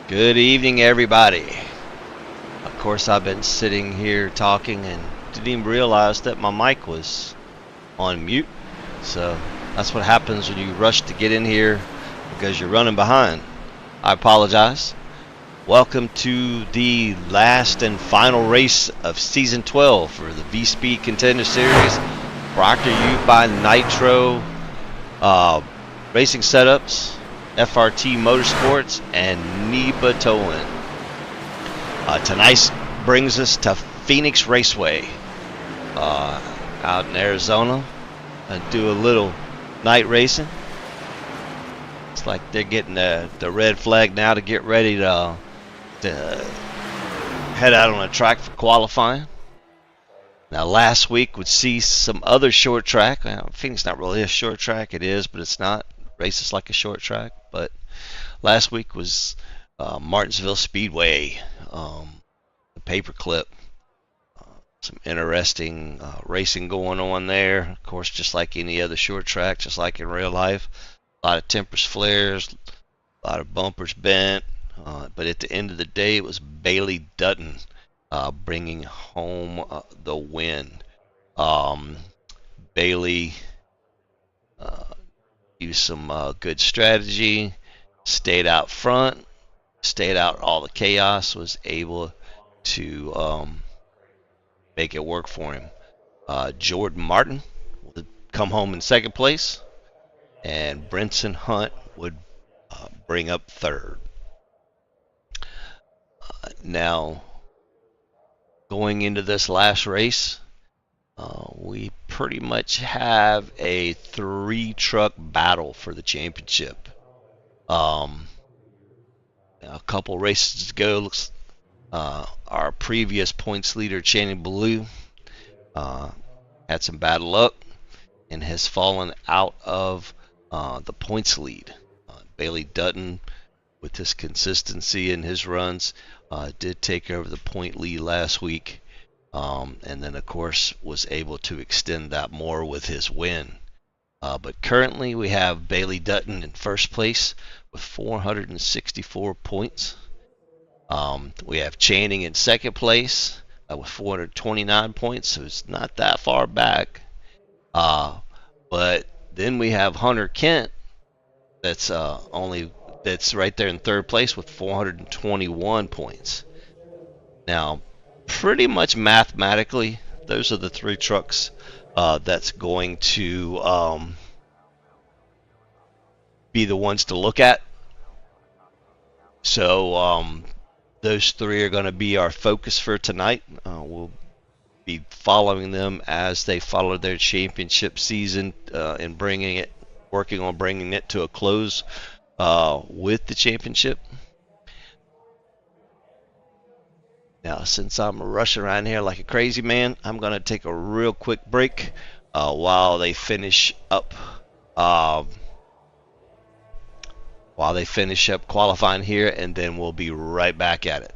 Good evening, everybody. Of course, I've been sitting here talking and didn't even realize that my mic was on mute. So that's what happens when you rush to get in here because you're running behind. I apologize. Welcome to the last and final race of Season 12 for the V-Speed Contender Series, brought to you by Nitro Racing Setups, FRT Motorsports, and NEBA Towing. Tonight brings us to Phoenix Raceway out in Arizona. Do a little night racing. It's like they're getting the red flag now to get ready to head out on a track for qualifying. Now last week would see some other short track. Well, Phoenix not really a short track. It is, but it's not. Races like a short track. But last week was Martinsville Speedway, the paperclip. Some interesting racing going on there. Of course, just like any other short track, just like in real life. A lot of tempers flares, a lot of bumpers bent. But at the end of the day, it was Bailey Dutton bringing home the win. Bailey used some good strategy, stayed out front, stayed out all the chaos, was able to make it work for him. Jordan Martin would come home in second place, and Brinson Hunt would bring up third. Now, going into this last race, we pretty much have a 3-truck battle for the championship. A couple races to go. Looks our previous points leader, Channing Ballou, had some bad luck and has fallen out of the points lead. Bailey Dutton, with his consistency in his runs, did take over the point lead last week. And then, of course, was able to extend that more with his win. But currently, we have Bailey Dutton in first place with 464 points. We have Channing in second place with 429 points, so it's not that far back. But then we have Hunter Kent, that's right there in third place with 421 points. Now, pretty much mathematically, those are the 3 trucks that's going to be the ones to look at. So those 3 are going to be our focus for tonight. We'll be following them as they follow their championship season and working on bringing it to a close with the championship. Now, since I'm rushing around here like a crazy man, I'm going to take a real quick break while they finish up qualifying here, and then we'll be right back at it.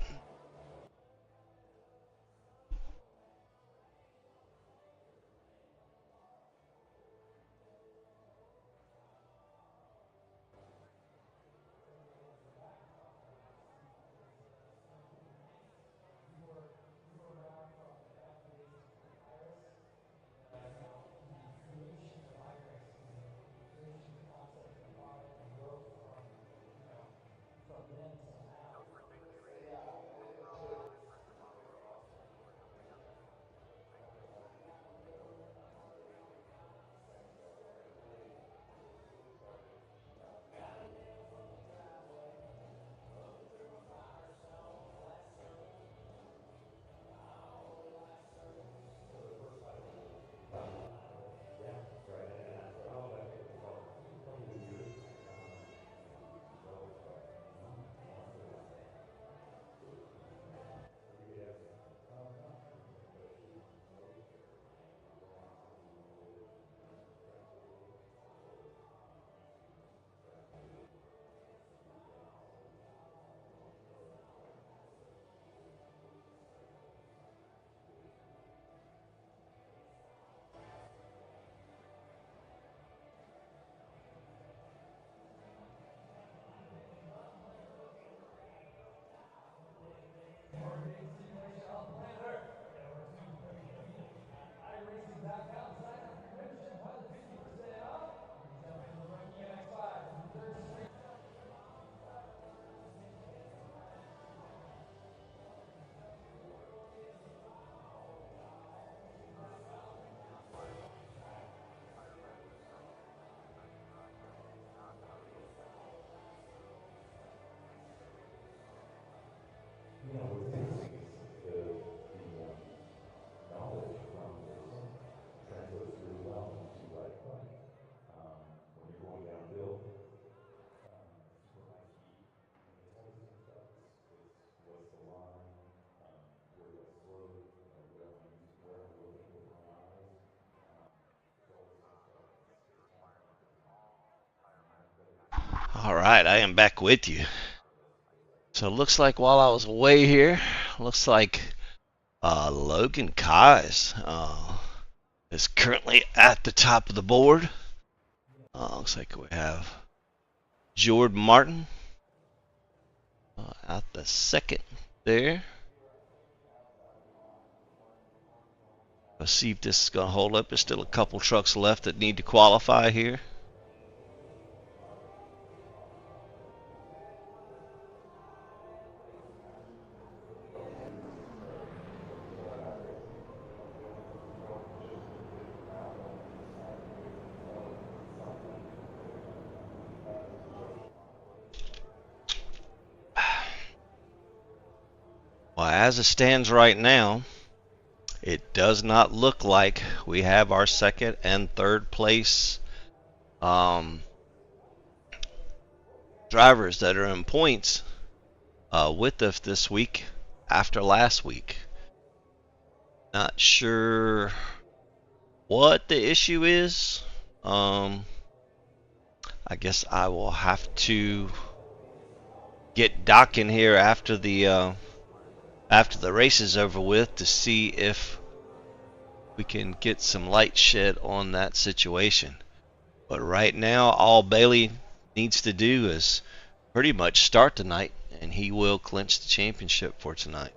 All right, I am back with you. So it looks like while I was away here, looks like Logan Kais is currently at the top of the board. Looks like we have Jordan Martin at the second there. Let's see if this is going to hold up. There's still a couple trucks left that need to qualify here. Well, as it stands right now, it does not look like we have our second and third place drivers that are in points with us this week after last week. Not sure what the issue is. I guess I will have to get Doc in here after the race is over with to see if we can get some light shed on that situation. But right now, all Bailey needs to do is pretty much start tonight, and he will clinch the championship for tonight.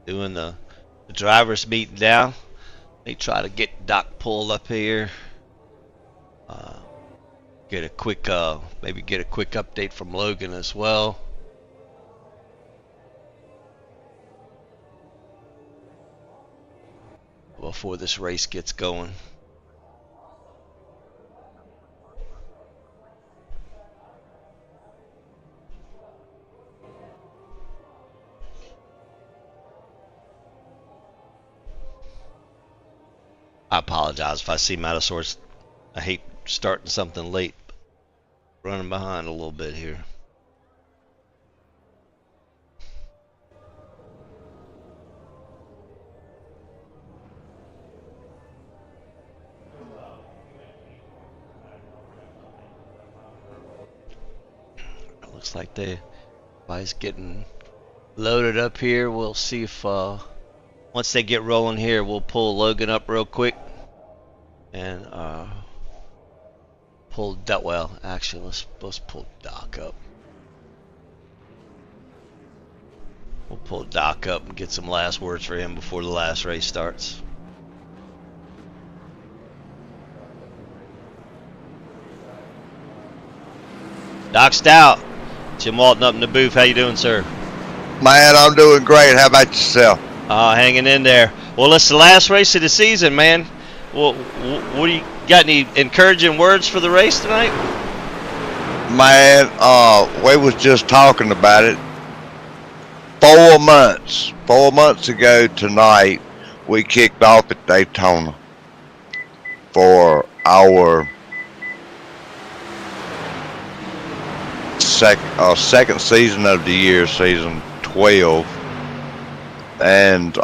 Doing the drivers meeting now. They try to get Doc pulled up here. Get a quick, maybe get a quick update from Logan as well. Before this race gets going. I apologize if I seem out of sorts. I hate starting something late, running behind a little bit here. It looks like everybody's getting loaded up here. We'll see if once they get rolling here, we'll pull Logan up real quick and pull that. Well, actually, let's pull Doc up. We'll pull Doc up and get some last words for him before the last race starts. Doc Stout, Jim Walton up in the booth. How you doing, sir? Man, I'm doing great. How about yourself? Hanging in there. Well, it's the last race of the season, man. Well, what do you got? Any encouraging words for the race tonight? Man, we was just talking about it. 4 months ago tonight, we kicked off at Daytona for our second season of the year, season 12, and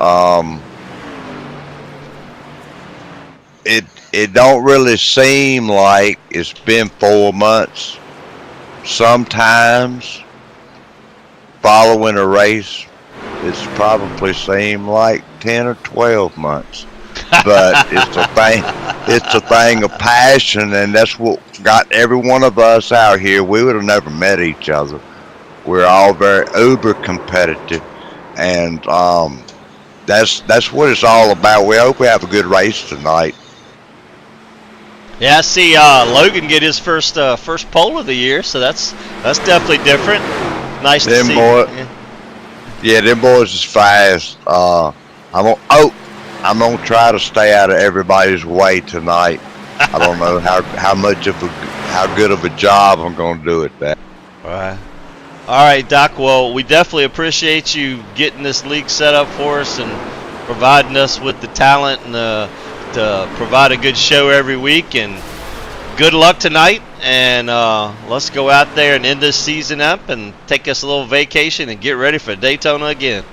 it don't really seem like it's been 4 months. Sometimes following a race, it's probably seemed like 10 or 12 months. But it's a thing of passion, and that's what got every one of us out here. We would have never met each other. We're all very uber competitive, and that's what it's all about. We hope we have a good race tonight. Yeah, I see Logan get his first pole of the year, so that's definitely different. Nice to see. Yeah, them boys is fast. I'm gonna try to stay out of everybody's way tonight. I don't know how good of a job I'm gonna do at that. All right, Doc. Well, we definitely appreciate you getting this league set up for us and providing us with the talent and to provide a good show every week. And good luck tonight. And let's go out there and end this season up and take us a little vacation and get ready for Daytona again.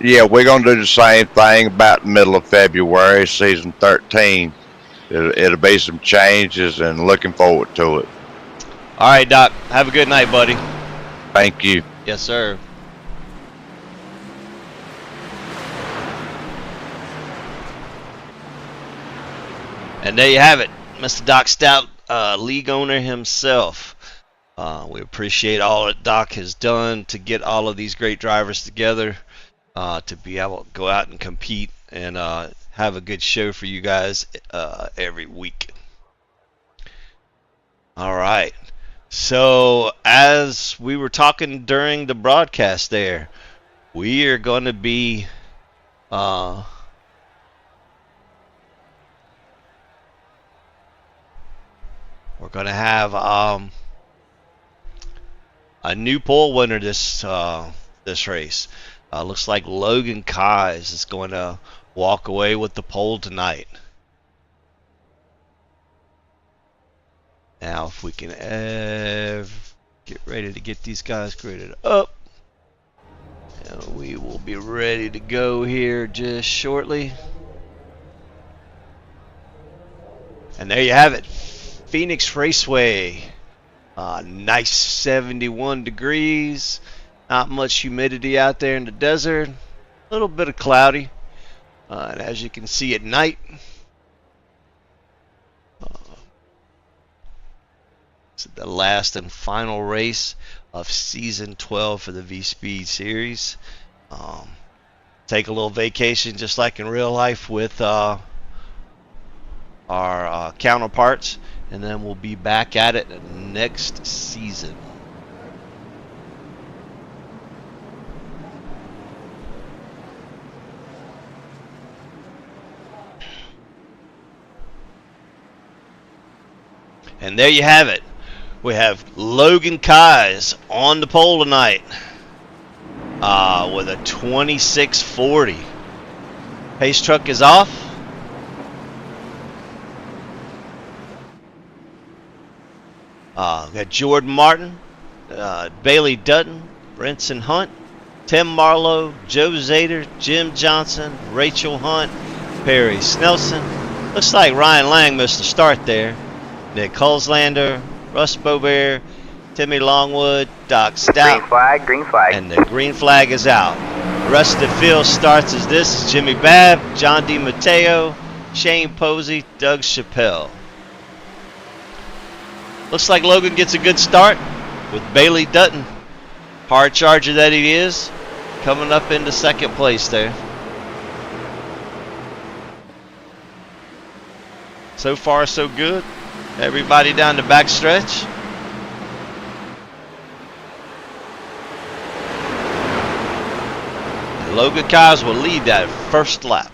Yeah, we're gonna do the same thing about the middle of February, season 13. It'll be some changes, and looking forward to it. All right, Doc. Have a good night, buddy. Thank you. Yes, sir. And there you have it, Mr. Doc Stout, league owner himself. We appreciate all that Doc has done to get all of these great drivers together to be able to go out and compete and have a good show for you guys every week. All right. So, as we were talking during the broadcast there, we are going to be we're going to have a new pole winner this race. Looks like Logan Kais is going to walk away with the pole tonight. Now, if we can get ready to get these guys graded up, and we will be ready to go here just shortly. And there you have it, Phoenix Raceway. Nice 71 degrees. Not much humidity out there in the desert. A little bit of cloudy. And as you can see at night, it's the last and final race of season 12 for the V-Speed series. Take a little vacation just like in real life with our counterparts, and then we'll be back at it next season. And there you have it. We have Logan Kais on the pole tonight with a 2640. Pace truck is off. We got Jordan Martin, Bailey Dutton, Brenson Hunt, Tim Marlowe, Joe Zader, Jim Johnson, Rachel Hunt, Perry Snelson. Looks like Ryan Lang missed the start there. Nick Hulslander, Russ Bobear, Timmy Longwood, Doc Stout. Green flag. And the green flag is out. The rest of the field starts as this is Jimmy Babb, John DiMatteo, Shane Posey, Doug Chappelle. Looks like Logan gets a good start with Bailey Dutton, hard charger that he is, coming up into second place there. So far, so good. Everybody down the back stretch. And Logan Kais will lead that first lap.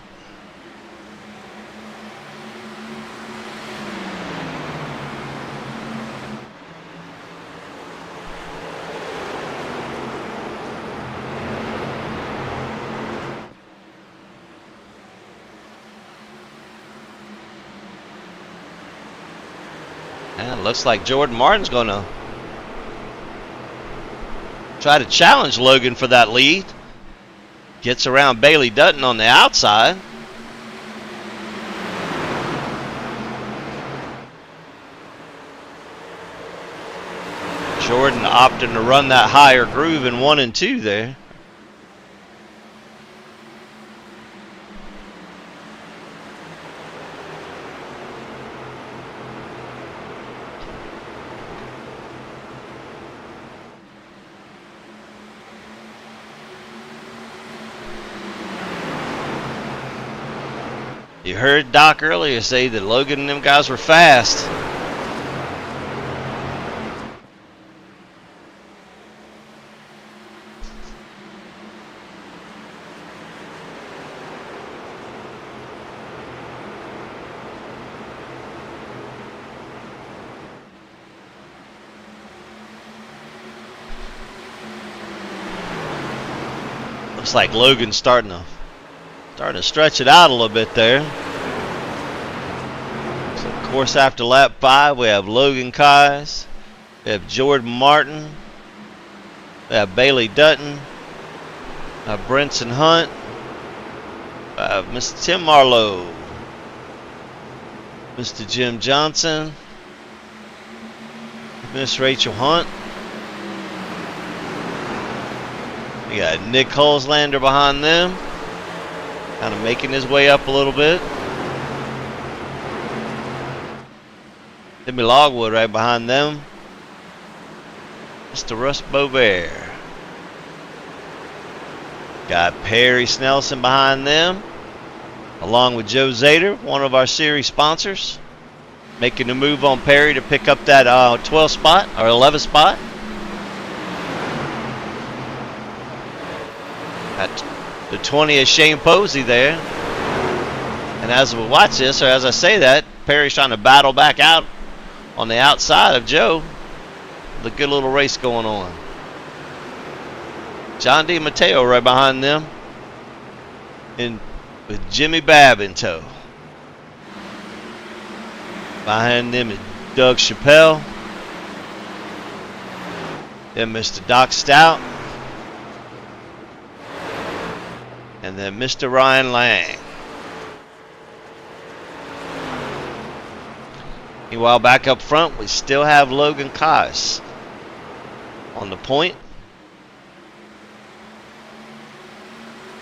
And it looks like Jordan Martin's going to try to challenge Logan for that lead. Gets around Bailey Dutton on the outside. Jordan opting to run that higher groove in 1 and 2 there. You heard Doc earlier say that Logan and them guys were fast. Looks like Logan's starting to stretch it out a little bit there. So of course after lap 5 we have Logan Kais, we have Jordan Martin, we have Bailey Dutton, we have Brinson Hunt, we have Mr. Tim Marlowe, Mr. Jim Johnson, Miss Rachel Hunt. We got Nick Holzlander behind them, kind of making his way up a little bit. Timmy Logwood right behind them. Mr. Russ Bovair. Got Perry Snelson behind them, along with Joe Zader, one of our series sponsors, making the move on Perry to pick up that 12th spot or 11th spot. At the 20 is Shane Posey there. And as we watch this, or as I say that, Perry's trying to battle back out on the outside of Joe. The good little race going on. John D. Mateo right behind them, and with Jimmy Babb in tow. Behind them is Doug Chappelle. Then Mr. Doc Stout. And then Mr. Ryan Lang. Meanwhile, back up front, we still have Logan Kais on the point.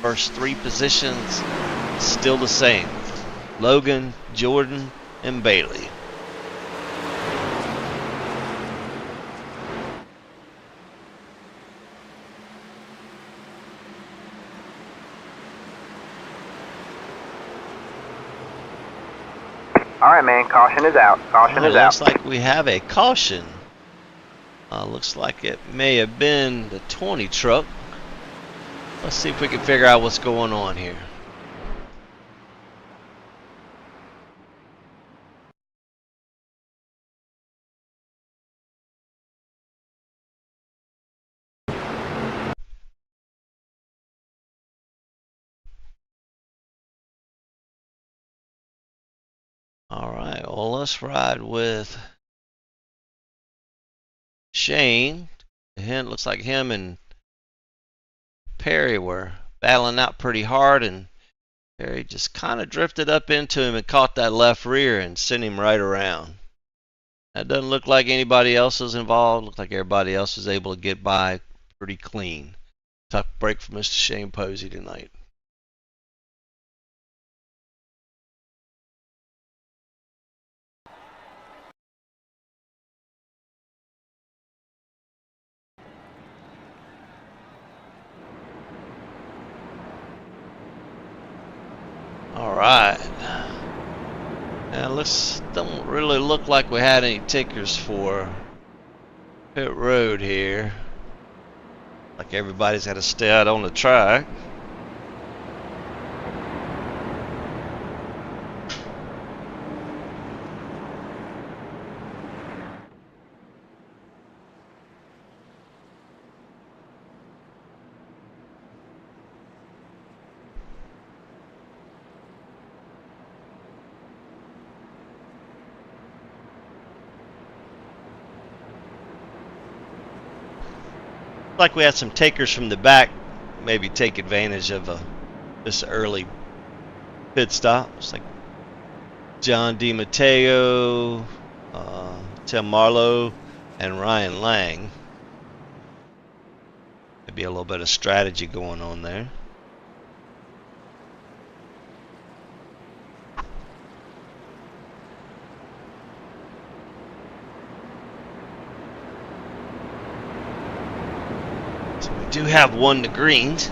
First 3 positions still the same. Logan, Jordan, and Bailey. All right, man. Caution is out. Caution is out. Looks like we have a caution. Looks like it may have been the 20 truck. Let's see if we can figure out what's going on here. All right, well, let's ride with Shane. It looks like him and Perry were battling out pretty hard, and Perry just kind of drifted up into him and caught that left rear and sent him right around. That doesn't look like anybody else was involved. Looked like everybody else was able to get by pretty clean. Tough break for Mr. Shane Posey tonight. All right. Now don't really look like we had any tickers for pit road here. Like everybody's got to stay out on the track. Like we had some takers from the back, maybe take advantage of this early pit stop. It's like John D. Mateo, Tim Marlowe, and Ryan Lang. Maybe a little bit of strategy going on there. Do have one to greens.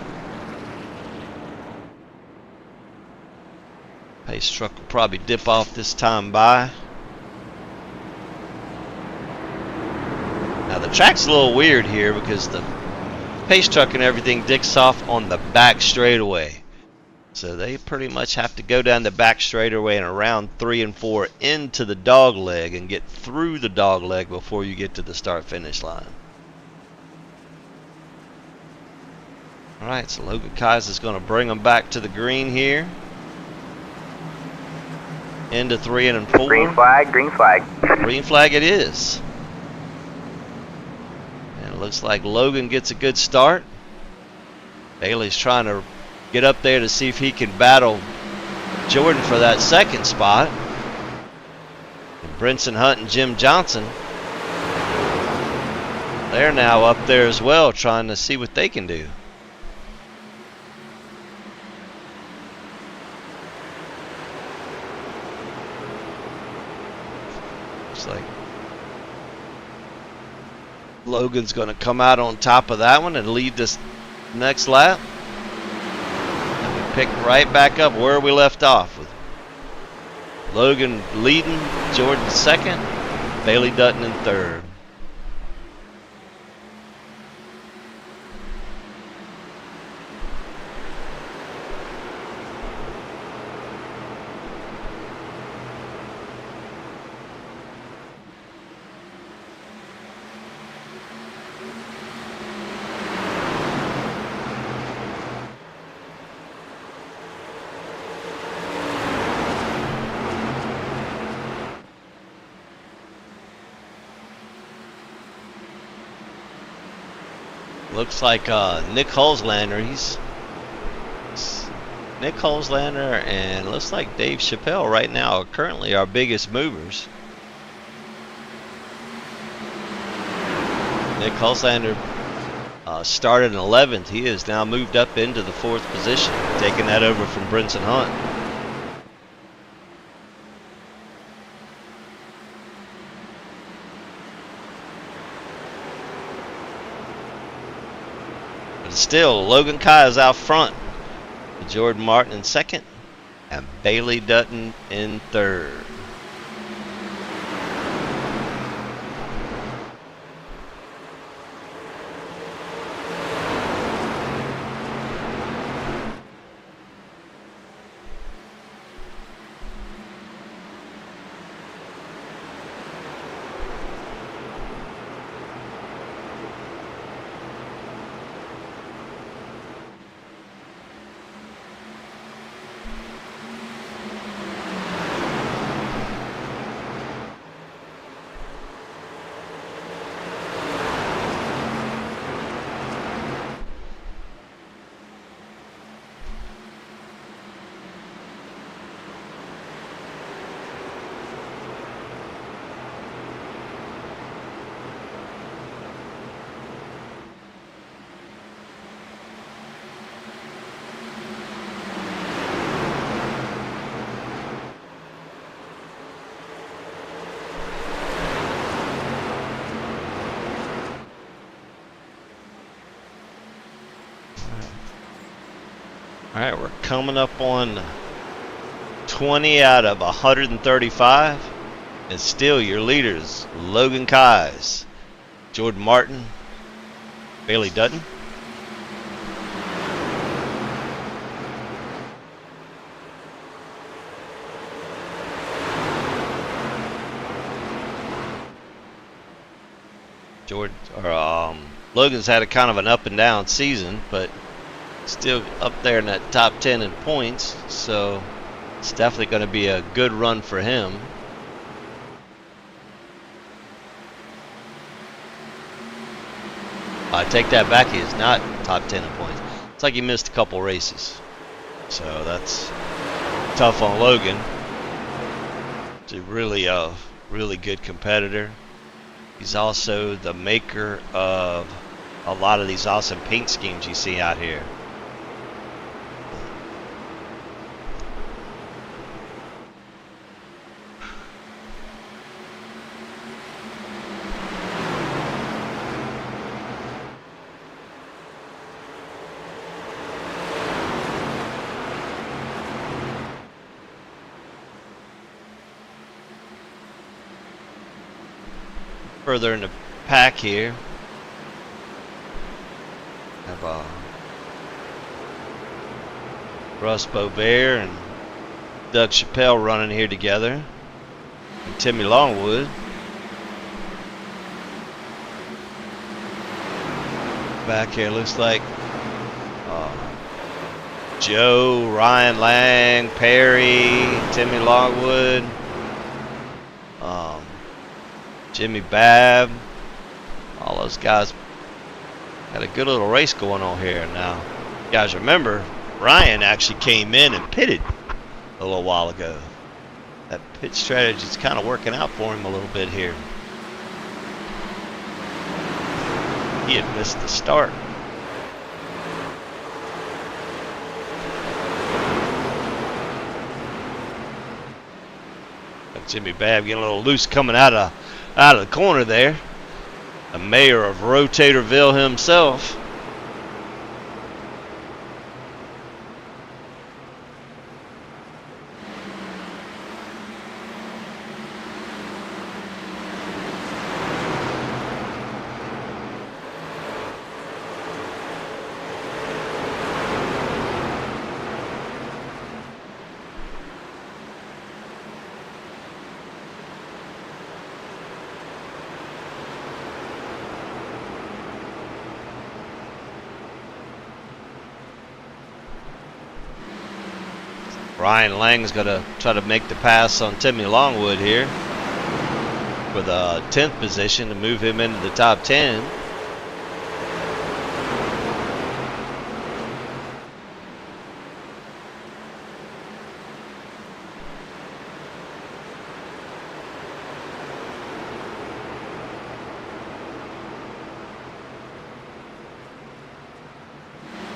Pace truck will probably dip off this time by. Now the track's a little weird here because the pace truck and everything dips off on the back straightaway. So they pretty much have to go down the back straightaway and around 3 and 4 into the dog leg and get through the dog leg before you get to the start finish line. All right, so Logan Kais is going to bring them back to the green here. Into 3 and 4. Green flag, green flag. Green flag it is. And it looks like Logan gets a good start. Bailey's trying to get up there to see if he can battle Jordan for that second spot. And Brinson Hunt and Jim Johnson, they're now up there as well, trying to see what they can do. Looks like Logan's going to come out on top of that one and lead this next lap. And we pick right back up where we left off, with Logan leading, Jordan second, Bailey Dutton in third. Looks like Nick Hulslander, Nick Hulslander and looks like Dave Chappelle right now are currently our biggest movers. Nick Hulslander started in 11th. He has now moved up into the 4th position, taking that over from Brinson Hunt. Still, Logan Kai is out front. Jordan Martin in second, and Bailey Dutton in third. All right, we're coming up on 20 out of 135. And still your leaders, Logan Kais, Jordan Martin, Bailey Dutton. Logan's had a kind of an up and down season, but still up there in that top 10 in points, so it's definitely going to be a good run for him. I take that back, he is not top 10 in points. It's like he missed a couple races, so that's tough on Logan. He's a really good competitor. He's also the maker of a lot of these awesome paint schemes you see out here. Further in the pack here, have Russ Bovair and Doug Chappelle running here together, and Timmy Longwood. Back here looks like Joe, Ryan Lang, Perry, Timmy Longwood, Jimmy Babb. All those guys had a good little race going on here. Now, you guys remember, Ryan actually came in and pitted a little while ago. That pit strategy is kind of working out for him a little bit here. He had missed the start. Jimmy Babb getting a little loose coming out of the corner there. The mayor of Rotatorville himself. Ryan Lang's going to try to make the pass on Timmy Longwood here for the 10th position to move him into the top 10.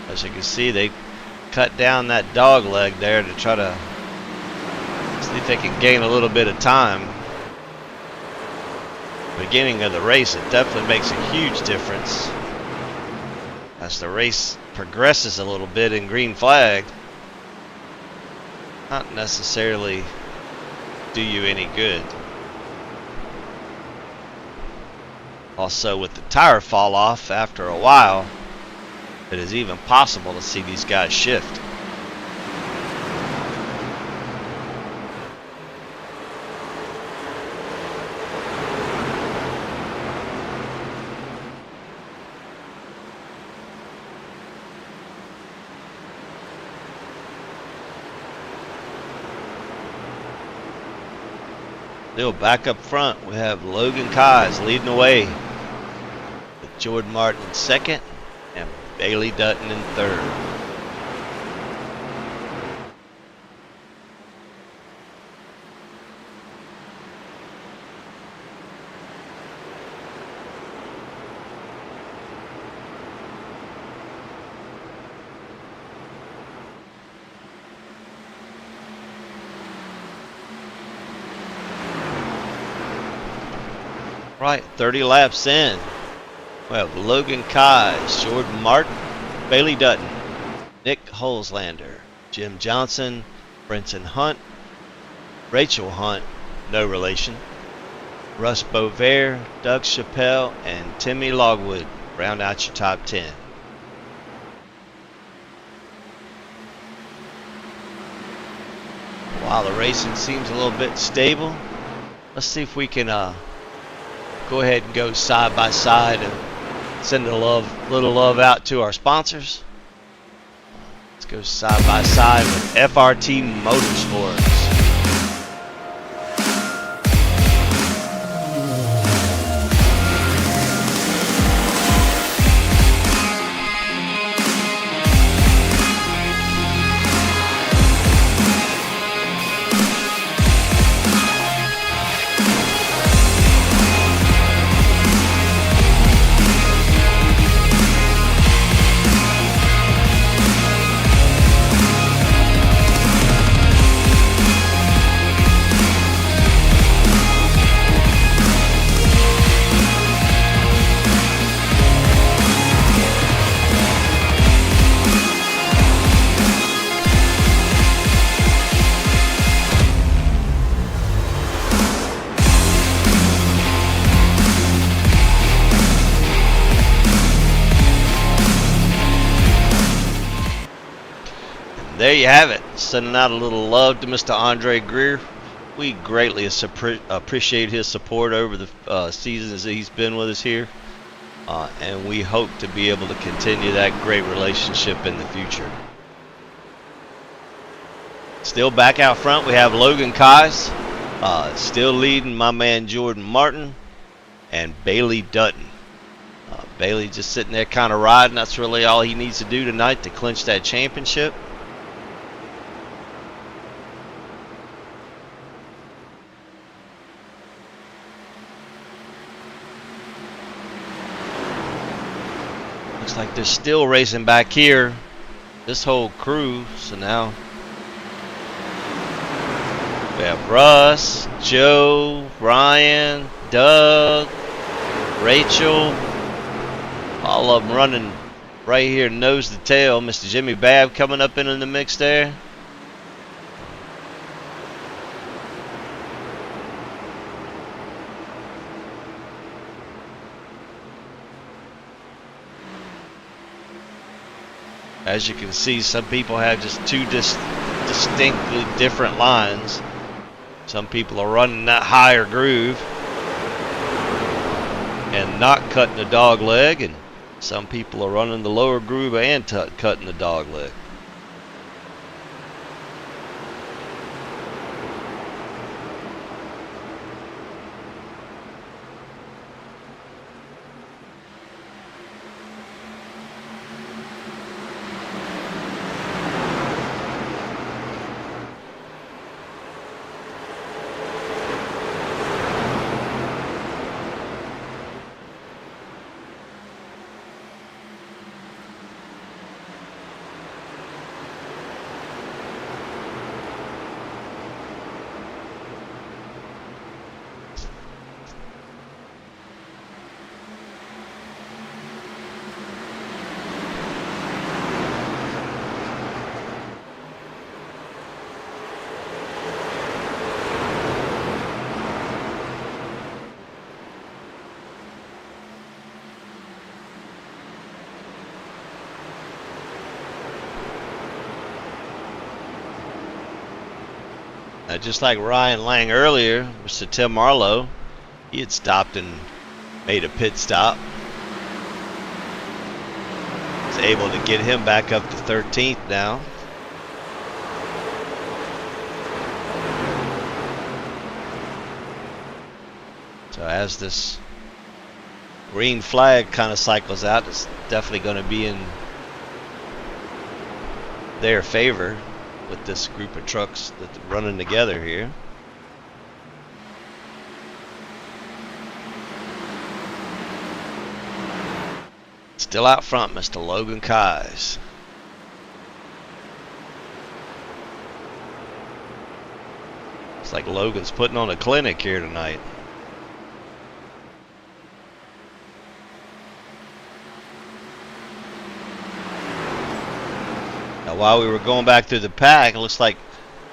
As you can see, they cut down that dog leg there to try to see if they can gain a little bit of time. Beginning of the race, it definitely makes a huge difference. As the race progresses a little bit in green flag, not necessarily do you any good. Also, with the tire fall off after a while, it is even possible to see these guys shift. Still back up front, we have Logan Keyes leading the way with Jordan Martin in second and Bailey Dutton in third. Right, 30 laps in. We have Logan Keyes, Jordan Martin, Bailey Dutton, Nick Holzlander, Jim Johnson, Brenton Hunt, Rachel Hunt, no relation, Russ Bovair, Doug Chappelle, and Timmy Longwood round out your top 10. While the racing seems a little bit stable, let's see if we can go ahead and go side by side and send a little love out to our sponsors. Let's go side by side with FRT Motorsports. There you have it. Sending out a little love to Mr. Andre Greer. We greatly appreciate his support over the seasons that he's been with us here. And we hope to be able to continue that great relationship in the future. Still back out front, we have Logan Kais. Still leading my man Jordan Martin and Bailey Dutton. Bailey just sitting there kind of riding. That's really all he needs to do tonight to clinch that championship. Looks like they're still racing back here. This whole crew. So now we have Russ, Joe, Ryan, Doug, Rachel. All of them running right here nose to tail. Mr. Jimmy Babb coming up in the mix there. As you can see, some people have just two distinctly different lines. Some people are running that higher groove and not cutting the dog leg, and some people are running the lower groove and cutting the dog leg. Just like Ryan Lang earlier, Mr. Tim Marlowe, he had stopped and made a pit stop. Was able to get him back up to 13th now. So as this green flag kind of cycles out, it's definitely going to be in their favor with this group of trucks that's running together here. Still out front, Mr. Logan Kais. It's like Logan's putting on a clinic here tonight. Now, while we were going back through the pack, it looks like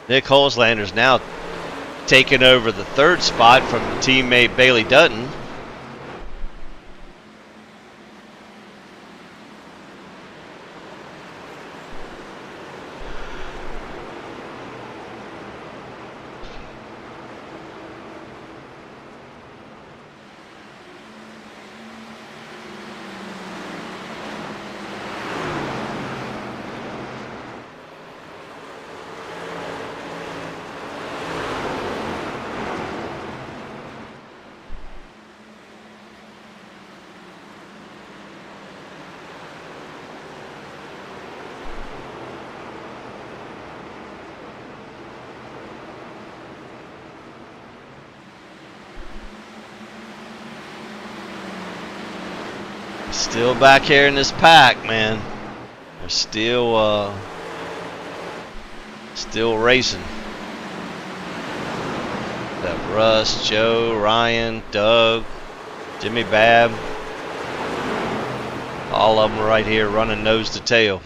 Nick Holzlander's now taking over the third spot from teammate Bailey Dutton. Still back here in this pack, man. They're still racing. That Russ, Joe, Ryan, Doug, Jimmy Babb. All of them right here running nose to tail.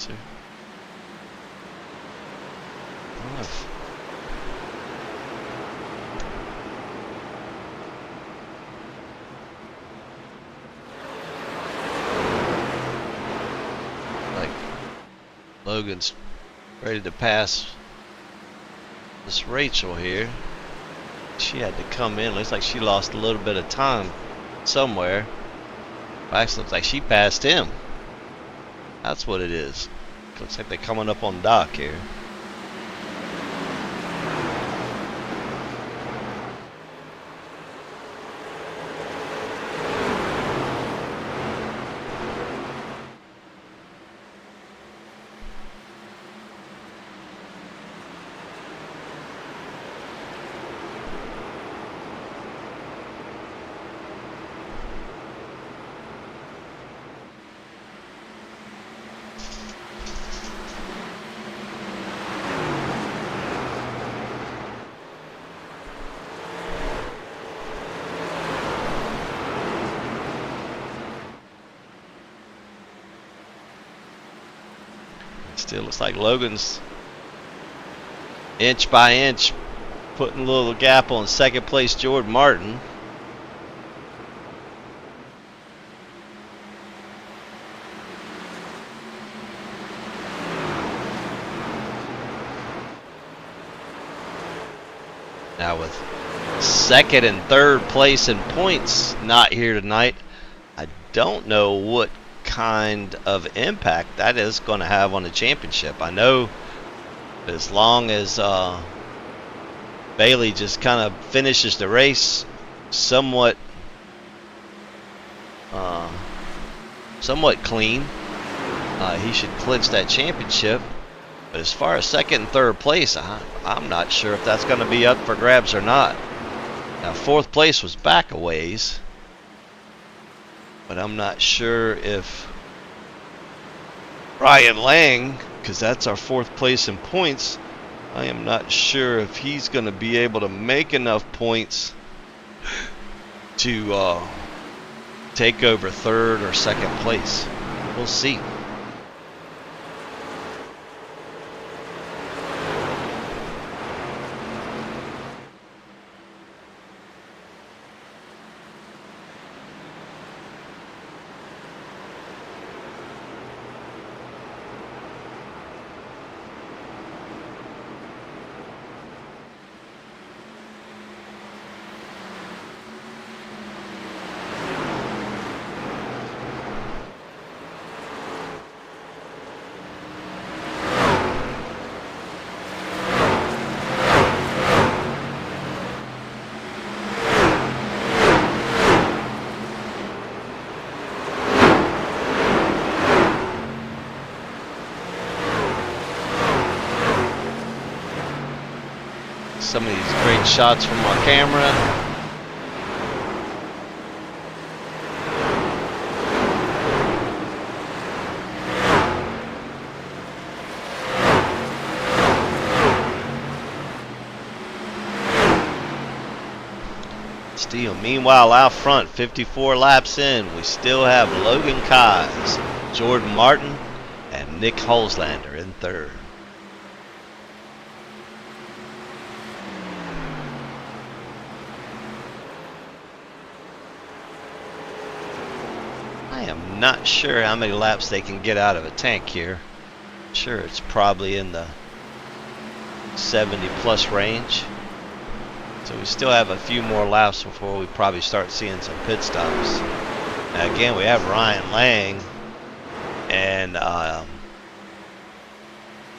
racer. Like Logan's ready to pass this Rachel here. She had to come in. Looks like she lost a little bit of time somewhere. Actually, looks like she passed him. That's what it is. Looks like they're coming up on dock here. Still looks like Logan's inch by inch putting a little gap on second place Jordan Martin. Now with second and third place in points not here tonight, I don't know what kind of impact that is going to have on the championship. I know as long as Bailey just kind of finishes the race somewhat clean, he should clinch that championship. But as far as second and third place, I'm not sure if that's going to be up for grabs or not. Now fourth place was back a ways, but I'm not sure if Ryan Lang, because that's our fourth place in points, I am not sure if he's going to be able to make enough points to take over third or second place. We'll see. Some of these great shots from our camera. Still, meanwhile, out front, 54 laps in, we still have Logan Kais, Jordan Martin, and Nick Holzlander in third. I am not sure how many laps they can get out of a tank here. Sure, it's probably in the 70 plus range. So we still have a few more laps before we probably start seeing some pit stops. Now again, we have Ryan Lang and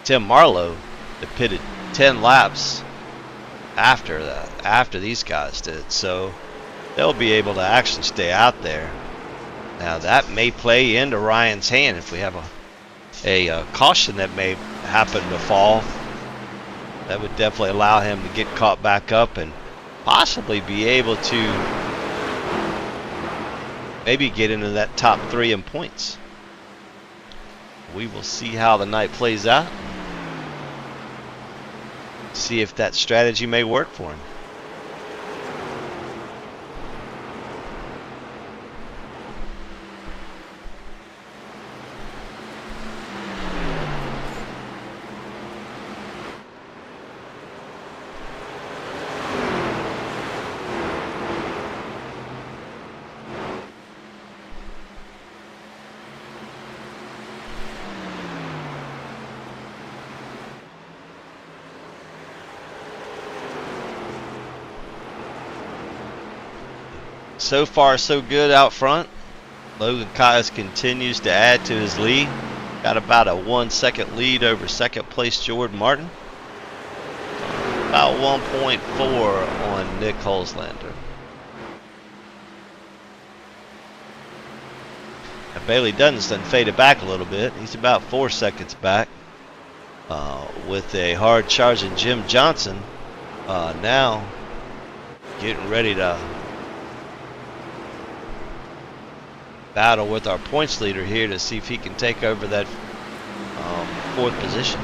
Tim Marlowe that pitted 10 laps after these guys did. So they'll be able to actually stay out there. Now that may play into Ryan's hand if we have a caution that may happen to fall. That would definitely allow him to get caught back up and possibly be able to maybe get into that top 3 in points. We will see how the night plays out. See if that strategy may work for him. So far, so good out front. Logan Kias continues to add to his lead. Got about a 1 second lead over second place Jordan Martin. About 1.4 on Nick Holzlander. Now Bailey Dunston faded back a little bit. He's about 4 seconds back. With a hard charging Jim Johnson now getting ready to battle with our points leader here to see if he can take over that 4th position.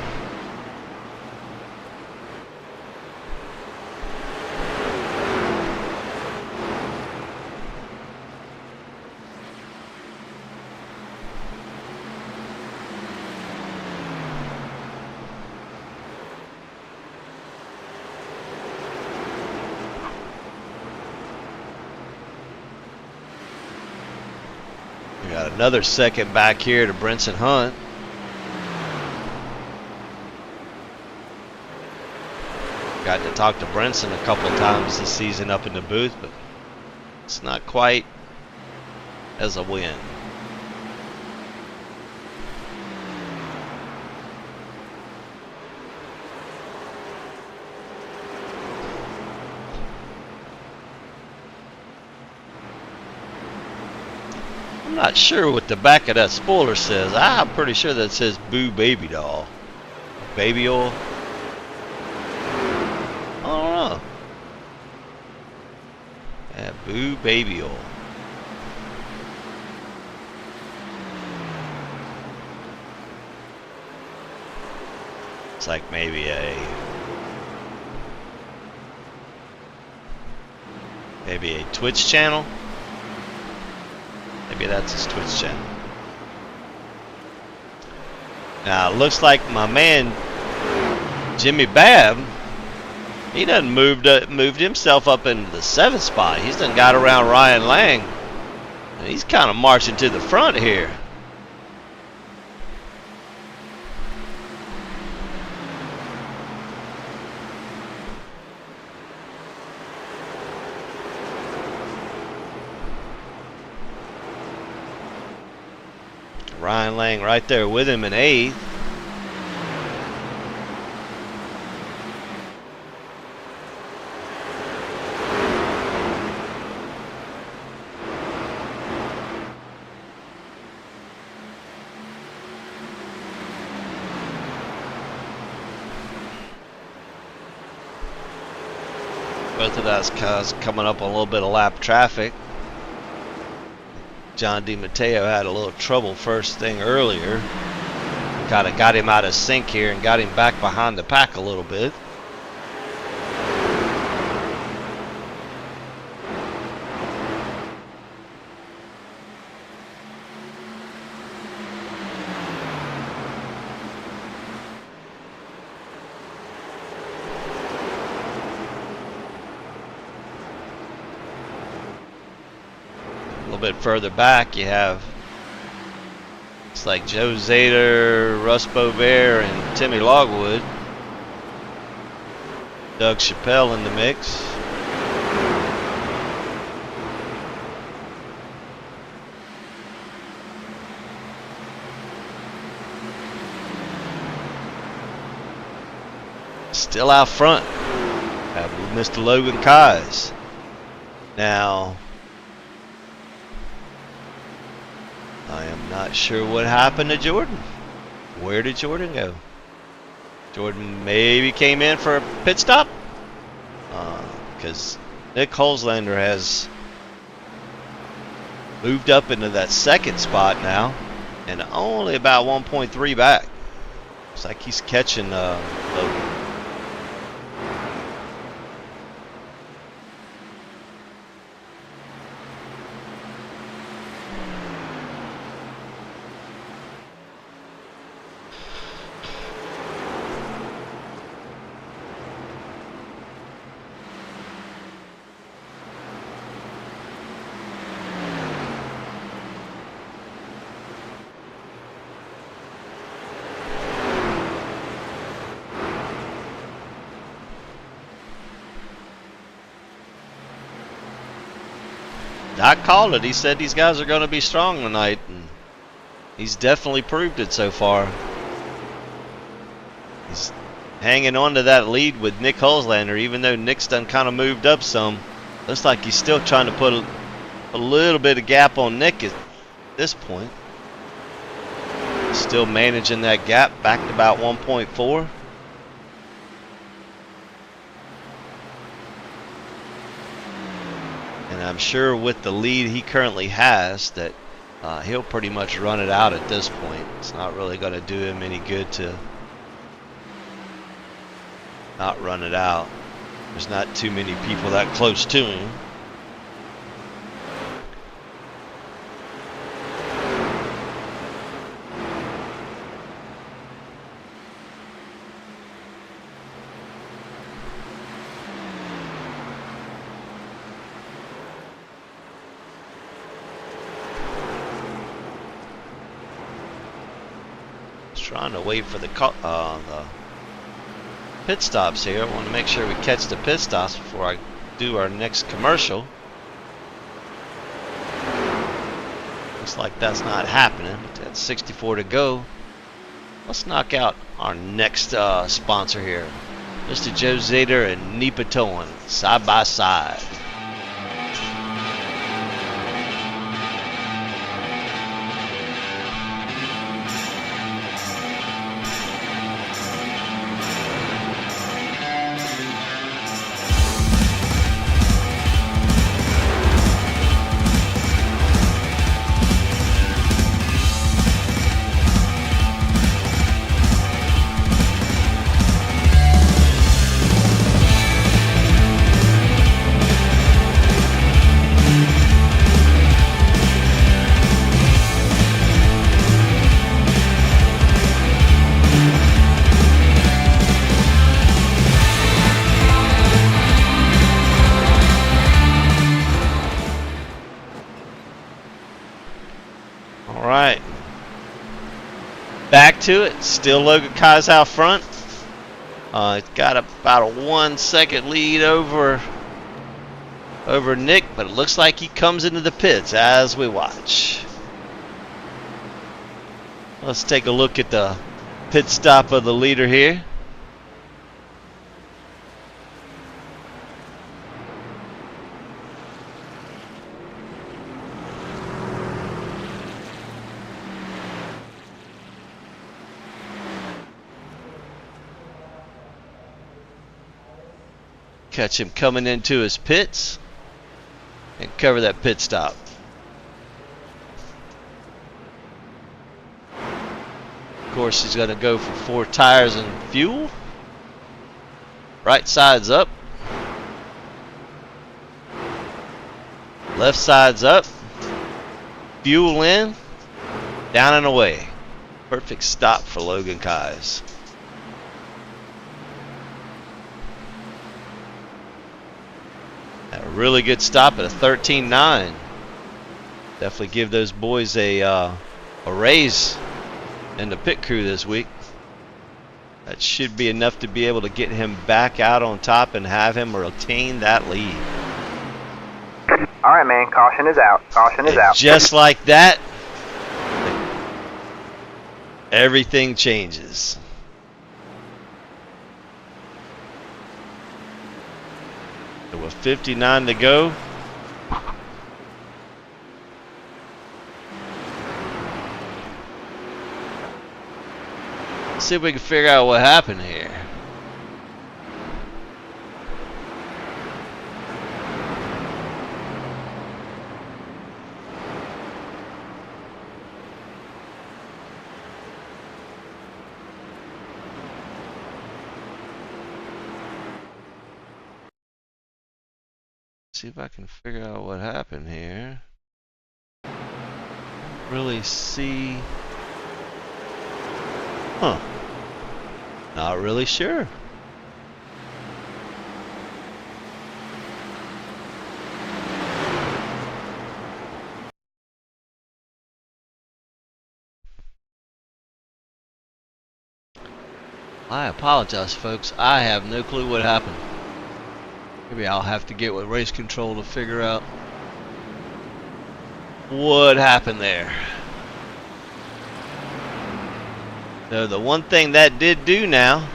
We got another second back here to Brinson Hunt. Got to talk to Brinson a couple of times this season up in the booth, but it's not quite as a win. I'm not sure what the back of that spoiler says. I'm pretty sure that says Boo Baby Doll. Baby oil? I don't know. Yeah, Boo Baby oil. It's like maybe a Twitch channel. Maybe that's his Twitch channel. Now it looks like my man Jimmy Babb, he done moved himself up into the 7th spot. He's done got around Ryan Lang, and he's kind of marching to the front here. Ryan Lang right there with him in 8th. Both of those cars coming up on a little bit of lap traffic. John DiMatteo had a little trouble first thing earlier. Kind of got him out of sync here and got him back behind the pack a little bit. A little bit further back, you have it's like Joe Zader, Russ Bover, and Timmy Logwood. Doug Chappelle in the mix. Still out front, have Mr. Logan Kies. Now, I am not sure what happened to Jordan. Where did Jordan go? Jordan maybe came in for a pit stop? Because Nick Holzlander has moved up into that 2nd spot now and only about 1.3 back. Looks like he's catching Logan. Doc called it. He said these guys are going to be strong tonight, and he's definitely proved it so far. He's hanging on to that lead with Nick Hulslander, even though Nick's done kind of moved up some. Looks like he's still trying to put a little bit of gap on Nick at this point. Still managing that gap back to about 1.4. And I'm sure with the lead he currently has that he'll pretty much run it out at this point. It's not really going to do him any good to not run it out. There's not too many people that close to him. Trying to wait for the pit stops here. I want to make sure we catch the pit stops before I do our next commercial. Looks like that's not happening. That's 64 to go. Let's knock out our next sponsor here. Mr. Joe Zader and Nipa Towing, side by side. Alright. Back to it. Still Logan Kai's out front. It's got about a 1 second lead over Nick, but it looks like he comes into the pits as we watch. Let's take a look at the pit stop of the leader here. Catch him coming into his pits and cover that pit stop. Of course, he's going to go for 4 tires and fuel. Right side's up. Left side's up. Fuel in. Down and away. Perfect stop for Logan Kai's. A really good stop at a 13.9. Definitely give those boys a raise in the pit crew this week. That should be enough to be able to get him back out on top and have him retain that lead. All right, man. Caution is out. Caution is out. Just like that, everything changes. With 59 to go. Let's see if we can figure out what happened here. See if I can figure out what happened here. Really see. Huh. Not really sure. I apologize, folks. I have no clue what happened. Maybe I'll have to get with race control to figure out What happened there? So the one thing that did do now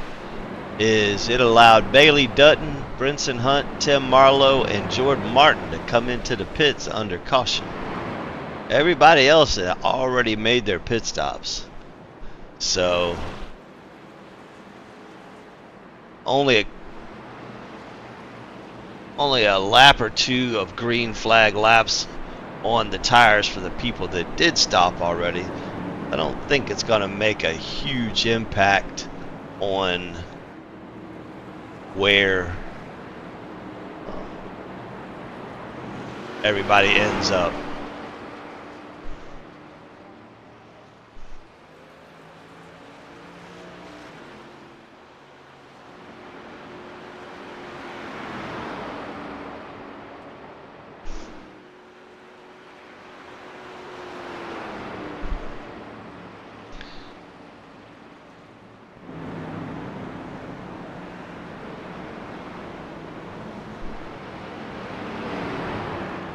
is it allowed Bailey Dutton, Brinson Hunt, Tim Marlowe, and Jordan Martin to come into the pits under caution. Everybody else had already made their pit stops. So only a lap or two of green flag laps on the tires for the people that did stop already. I don't think it's going to make a huge impact on where everybody ends up.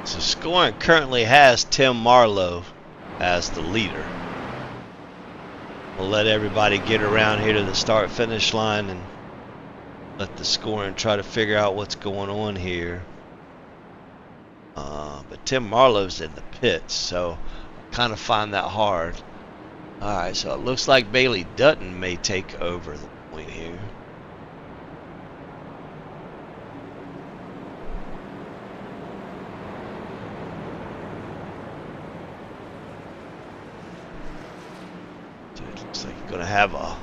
So scoring currently has Tim Marlowe as the leader. We'll let everybody get around here to the start-finish line and let the scoring try to figure out what's going on here. But Tim Marlowe's in the pits, so I kind of find that hard. Alright, so it looks like Bailey Dutton may take over the point here. Going to have a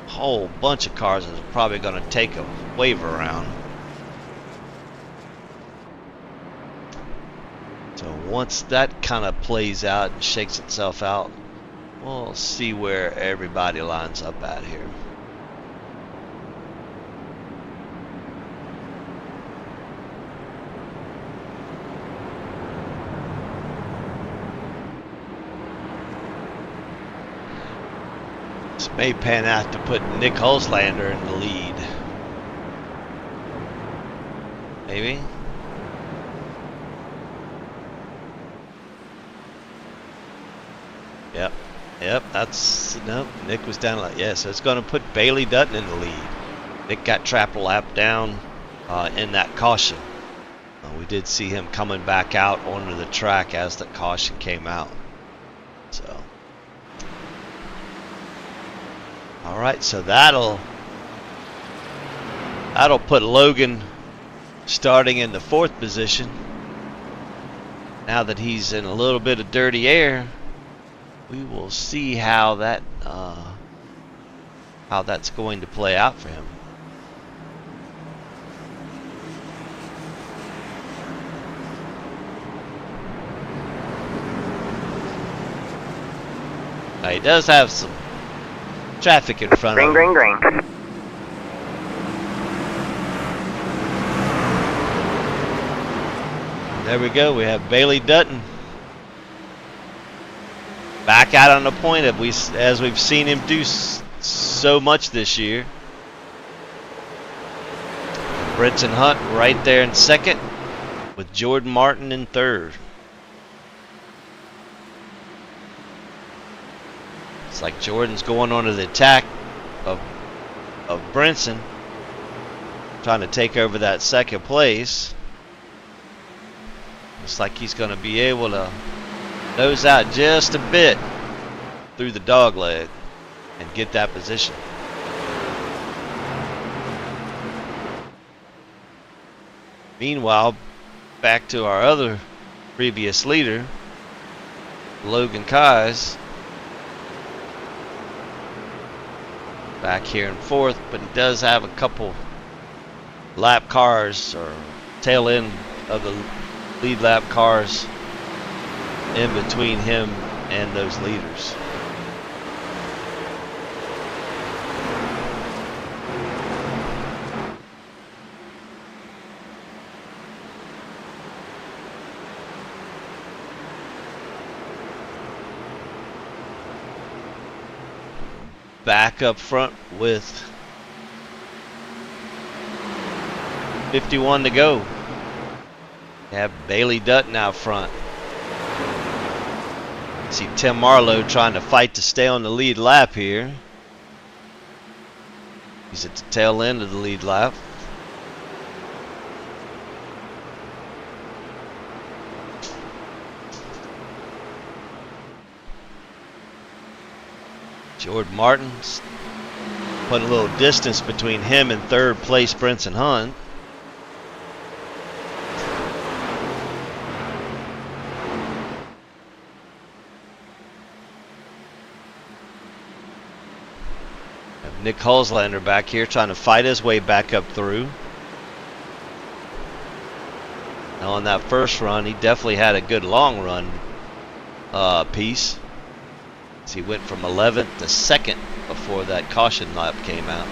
whole bunch of cars that's probably going to take a wave around. So once that kind of plays out and shakes itself out, we'll see where everybody lines up at here. May pan out to put Nick Hulslander in the lead. Maybe. Yep, that's, nope, Nick was down like, yeah, so it's going to put Bailey Dutton in the lead. Nick got trapped a lap down in that caution. We did see him coming back out onto the track as the caution came out. So. Alright, so that'll put Logan starting in the 4th position. Now that he's in a little bit of dirty air, we will see how that's going to play out for him. Now, he does have some traffic in front of him. Green. There we go. We have Bailey Dutton back out on the point as we've seen him do so much this year. Brinson Hunt right there in 2nd with Jordan Martin in 3rd. It's like Jordan's going onto the attack of Brinson, trying to take over that 2nd place. Looks like he's going to be able to nose out just a bit through the dog leg and get that position. Meanwhile, back to our other previous leader, Logan Kais. Back here in 4th, but he does have a couple lap cars or tail end of the lead lap cars in between him and those leaders. Back up front with 51 to go. Have Bailey Dutton out front. See Tim Marlowe trying to fight to stay on the lead lap here. He's at the tail end of the lead lap. Jordan Martin's put a little distance between him and third place Brinson Hunt. Nick Hulslander back here trying to fight his way back up through. Now on that first run, he definitely had a good long run piece. So he went from 11th to 2nd before that caution lap came out.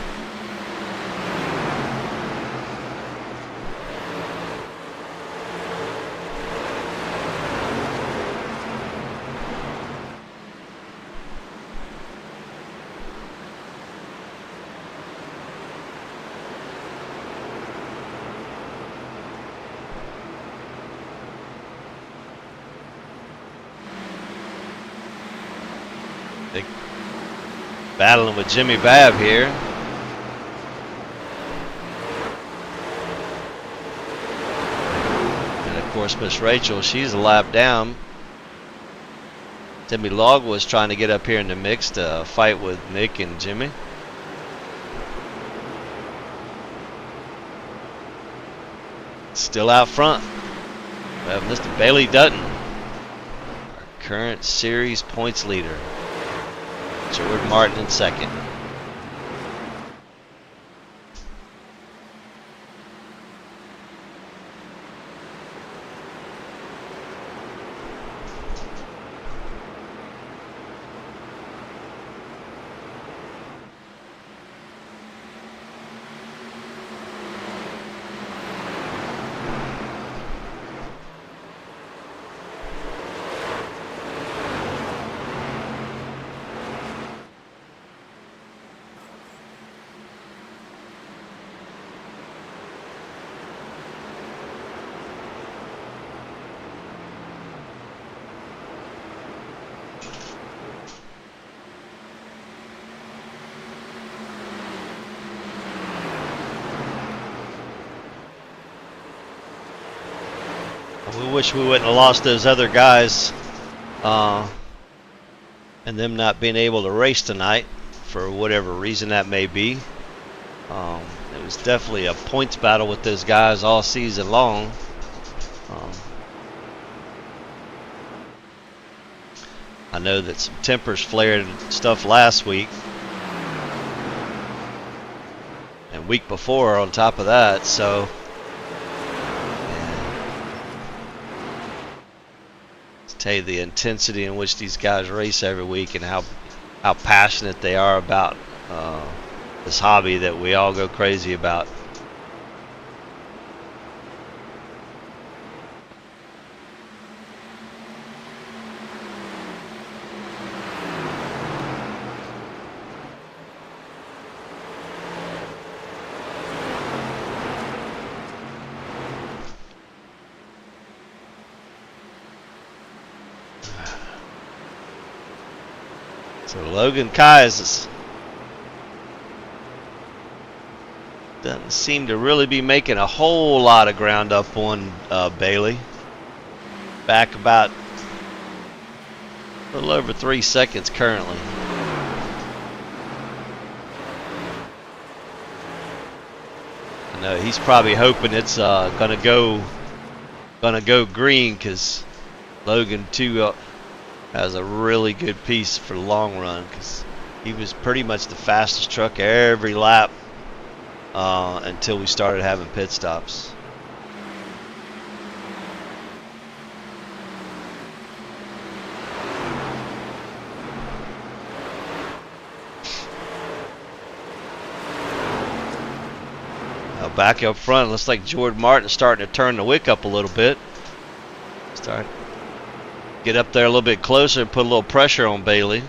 Battling with Jimmy Babb here. And of course, Miss Rachel, she's a lap down. Timmy Log was trying to get up here in the mix to fight with Nick and Jimmy. Still out front. We have Mr. Bailey Dutton, our current series points leader. Jordan Martin in second. We wish we wouldn't have lost those other guys and them not being able to race tonight for whatever reason that may be. It was definitely a points battle with those guys all season long. I know that some tempers flared and stuff last week and week before on top of that, so tell you the intensity in which these guys race every week and how passionate they are about this hobby that we all go crazy about. So Logan Kais doesn't seem to really be making a whole lot of ground up on Bailey. Back about a little over 3 seconds currently. I know he's probably hoping it's gonna go green, because Logan too has a really good piece for the long run, because he was pretty much the fastest truck every lap until we started having pit stops. Now back up front, looks like Jordan Martin starting to turn the wick up a little bit. Get up there a little bit closer and put a little pressure on Bailey.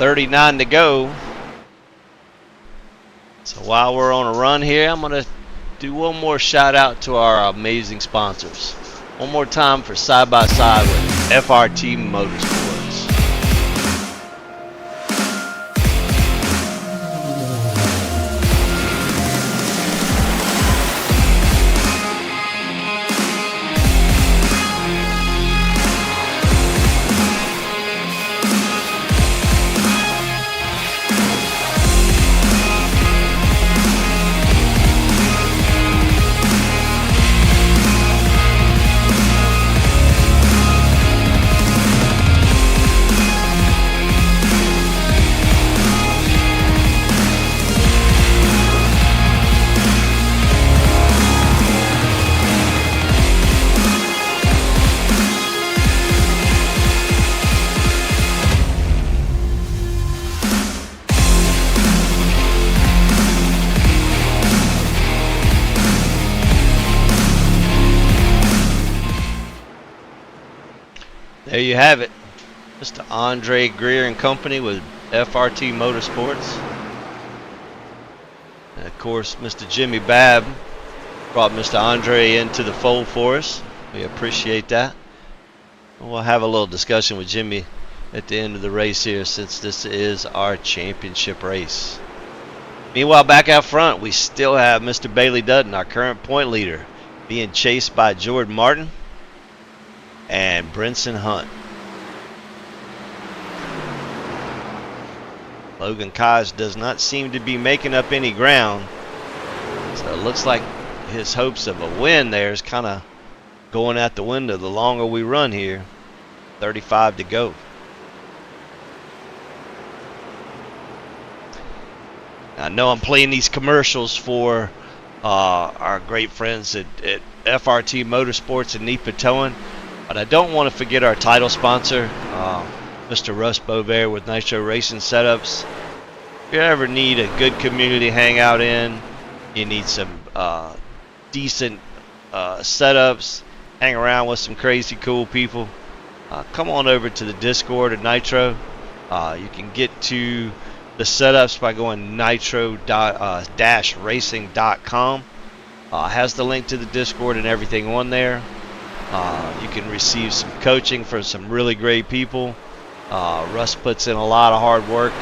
39 to go. So while we're on a run here, I'm going to do one more shout out to our amazing sponsors. One more time for Side by Side with FRT Motorsports. There you have it. Mr. Andre Greer and Company with FRT Motorsports. And of course, Mr. Jimmy Babb brought Mr. Andre into the fold for us. We appreciate that. We'll have a little discussion with Jimmy at the end of the race here, since this is our championship race. Meanwhile, back out front, we still have Mr. Bailey Dutton, our current point leader, being chased by Jordan Martin and Brinson Hunt. Logan Kaj does not seem to be making up any ground, so it looks like his hopes of a win there is kind of going out the window the longer we run here. 35 to go. I know I'm playing these commercials for our great friends at FRT Motorsports and Nipa Towing, but I don't want to forget our title sponsor, Mr. Russ Bovair with Nitro Racing Setups. If you ever need a good community hangout in, you need some decent setups, hang around with some crazy cool people, come on over to the Discord at Nitro. You can get to the setups by going nitro-racing.com. Has the link to the Discord and everything on there. You can receive some coaching from some really great people. Russ puts in a lot of hard work.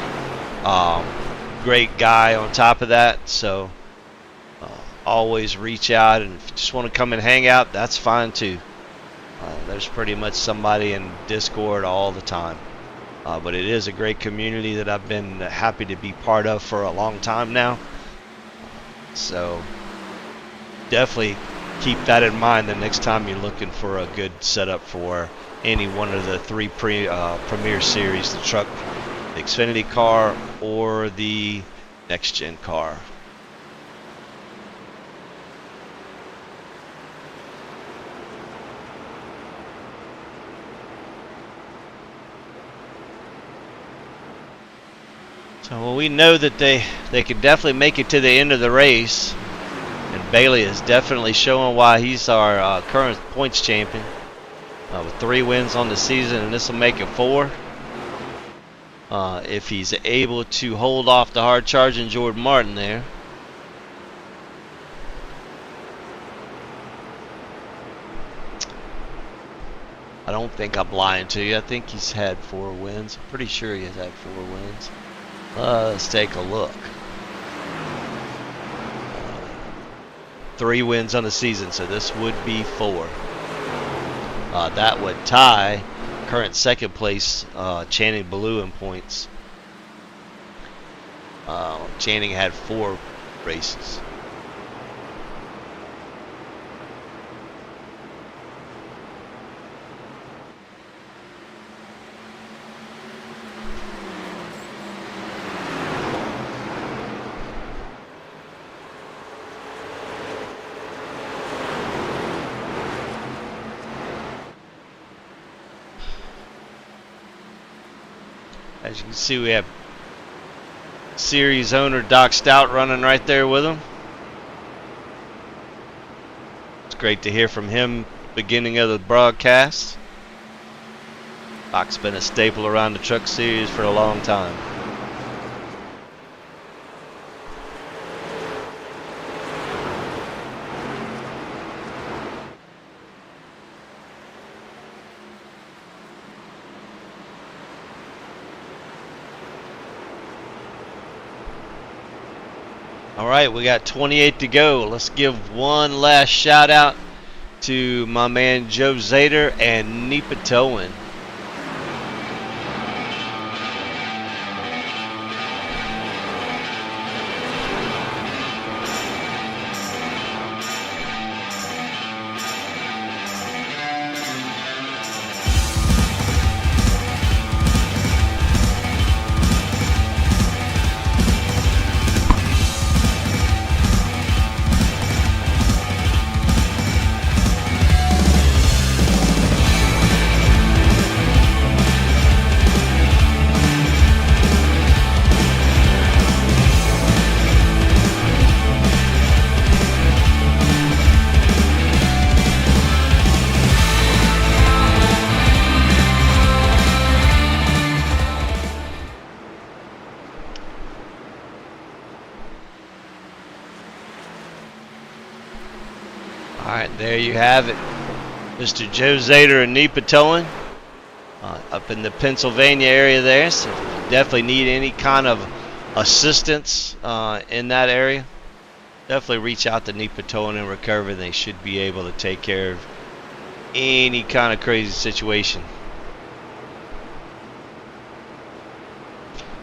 Great guy on top of that. So always reach out, and if you just want to come and hang out, that's fine too. There's pretty much somebody in Discord all the time. But it is a great community that I've been happy to be part of for a long time now. So definitely keep that in mind the next time you're looking for a good setup for any one of the three Premier Series, the truck, the Xfinity car, or the next gen car. So well, we know that they can definitely make it to the end of the race, and Bailey is definitely showing why he's our current points champion with 3 wins on the season, and this will make it 4 if he's able to hold off the hard charging Jordan Martin there. I don't think I'm lying to you. I think he's had 4 wins. I'm pretty sure he has had 4 wins. Let's take a look. 3 wins on the season, so this would be 4. That would tie current second place Channing Ballou in points. Channing had 4 races. As you can see, we have series owner Doc Stout running right there with him. It's great to hear from him beginning of the broadcast. Doc's been a staple around the truck series for a long time. All right, we got 28 to go. Let's give one last shout out to my man Joe Zader and Nipa Towin. Alright, there you have it. Mr. Joe Zader and Nipa Towin up in the Pennsylvania area there. So if you definitely need any kind of assistance in that area, definitely reach out to Nipa Towin and Recovery. They should be able to take care of any kind of crazy situation.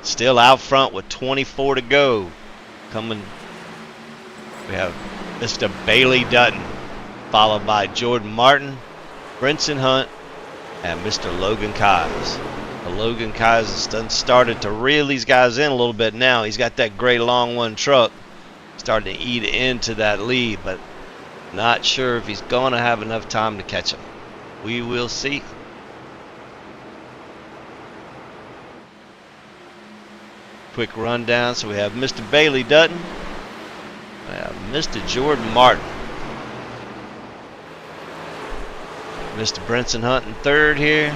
Still out front with 24 to go. Coming, we have Mr. Bailey Dutton, followed by Jordan Martin, Brinson Hunt, and Mr. Logan Keyes. Logan Keyes has done started to reel these guys in a little bit now. He's got that gray long one truck starting to eat into that lead, but not sure if he's going to have enough time to catch him. We will see. Quick rundown. So we have Mr. Bailey Dutton. We have Mr. Jordan Martin. Mr. Brinson Hunt in third here.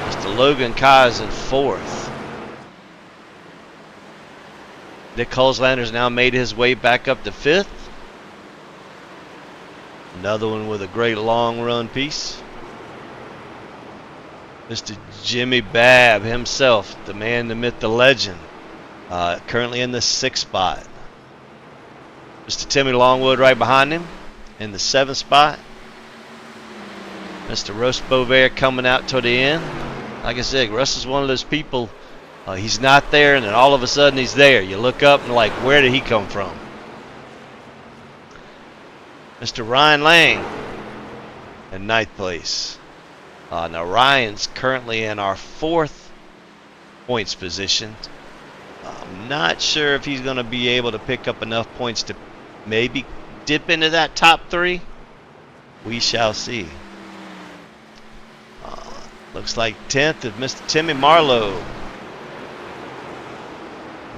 Mr. Logan Keyes in fourth. Nick Holzlander's now made his way back up to fifth. Another one with a great long run piece. Mr. Jimmy Babb himself, the man, the myth, the legend, currently in the sixth spot. Mr. Timmy Longwood right behind him in the seventh spot. Mr. Russ Bovair coming out to the end. Like I said, Russ is one of those people, he's not there and then all of a sudden he's there. You look up and like, where did he come from? Mr. Ryan Lang in ninth place. Now Ryan's currently in our fourth points position. I'm not sure if he's going to be able to pick up enough points to maybe dip into that top three. We shall see. Looks like 10th is Mr. Timmy Marlowe.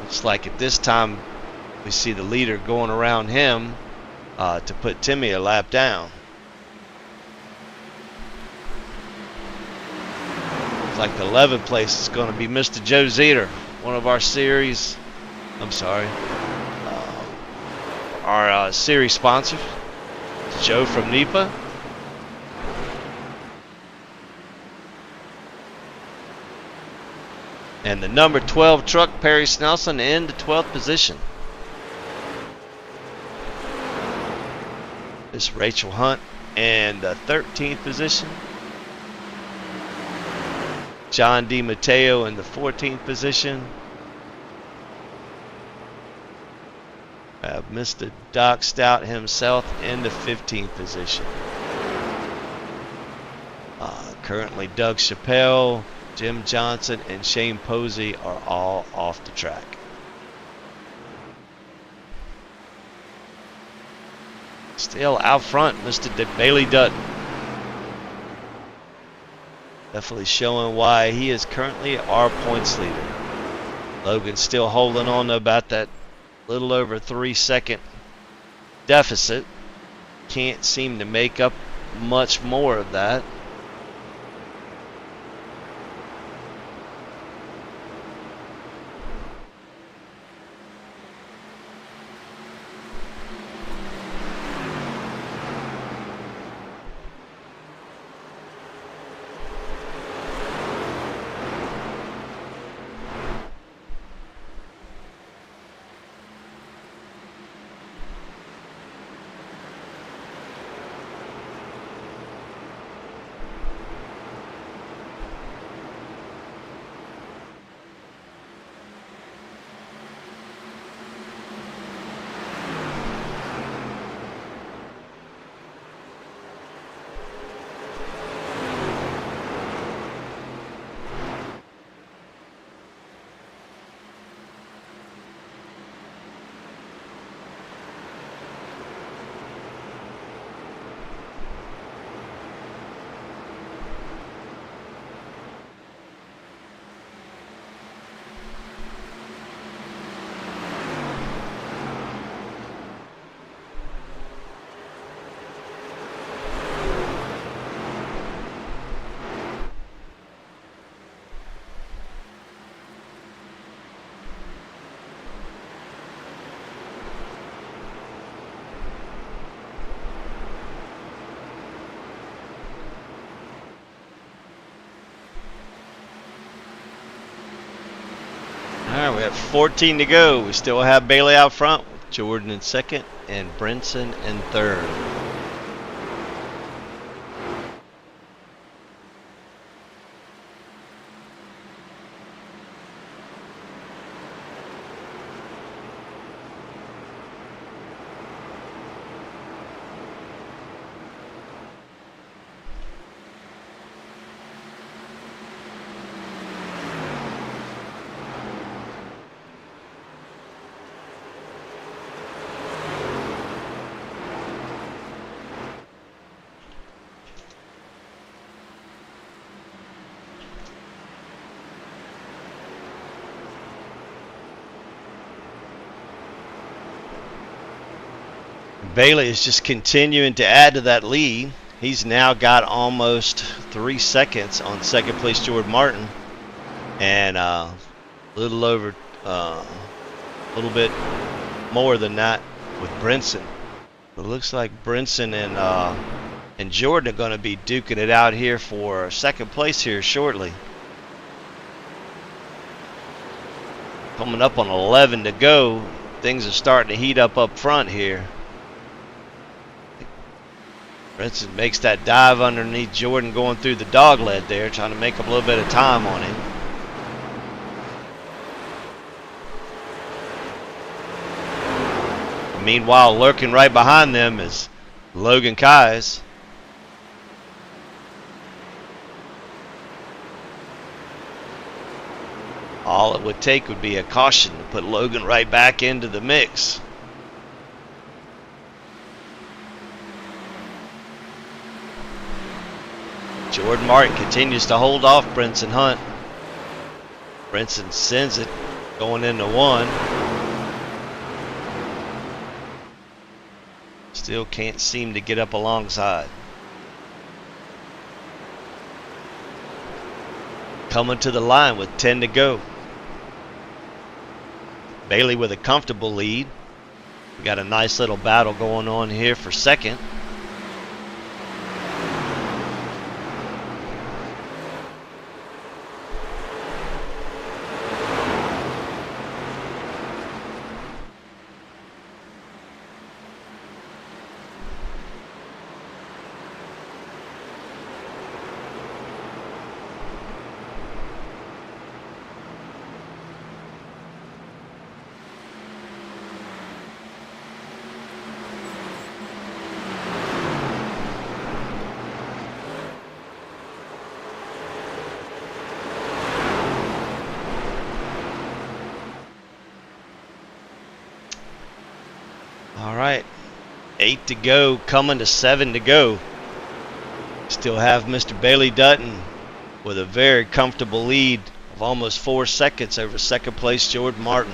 Looks like at this time we see the leader going around him to put Timmy a lap down. Looks like the 11th place is going to be Mr. Joe Zader, one of our series. I'm sorry. Our series sponsors. Joe from Nipa. And the number 12 truck, Perry Snelson, in the 12th position. This Rachel Hunt in the 13th position. John D. Mateo in the 14th position. Mr. Doc Stout himself in the 15th position. Currently Doug Chappelle, Jim Johnson, and Shane Posey are all off the track. Still out front, Mr. Bailey Dutton. Definitely showing why he is currently our points leader. Logan still holding on to about that little over 3-second deficit. Can't seem to make up much more of that. we have 14 to go. We still have Bailey out front with Jordan in second and Brinson in third. Bailey is just continuing to add to that lead. He's now got almost 3 seconds on second place Jordan Martin, and a little over, a little bit more than that with Brinson. It looks like Brinson and Jordan are going to be duking it out here for second place here shortly. Coming up on 11 to go. Things are starting to heat up front here. Brinson makes that dive underneath Jordan going through the dog leg there, trying to make up a little bit of time on him. Meanwhile, lurking right behind them is Logan Kais. All it would take would be a caution to put Logan right back into the mix. Jordan Martin continues to hold off Brinson Hunt. Brinson sends it going into one. Still can't seem to get up alongside. Coming to the line with 10 to go. Bailey with a comfortable lead. We got a nice little battle going on here for second. All right, 8 to go, coming to 7 to go. Still have Mr. Bailey Dutton with a very comfortable lead of almost 4 seconds over second place Jordan Martin.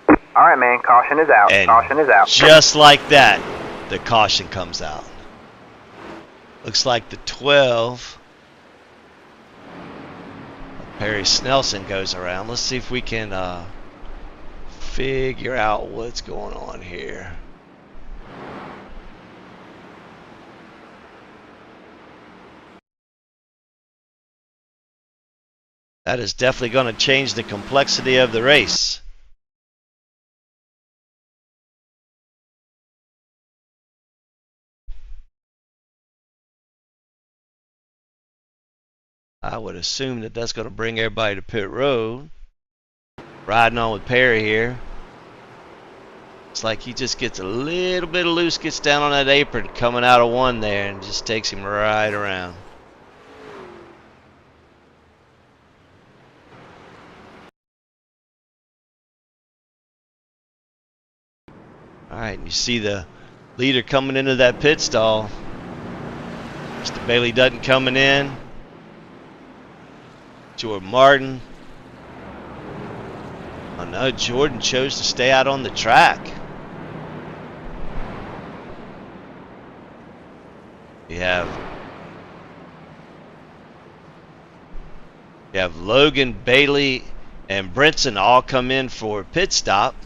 All right, man, caution is out. And caution is out. Just like that, the caution comes out. Looks like the 12. Perry Snelson goes around. Let's see if we can figure out what's going on here. That is definitely going to change the complexity of the race. I would assume that that's going to bring everybody to pit road. Riding on with Perry here. It's like he just gets a little bit of loose, gets down on that apron coming out of one there and just takes him right around. Alright, you see the leader coming into that pit stall. Mr. Bailey Dutton coming in. Jordan Martin. Oh no, Jordan chose to stay out on the track. You have Logan, Bailey, and Brinson all come in for a pit stop.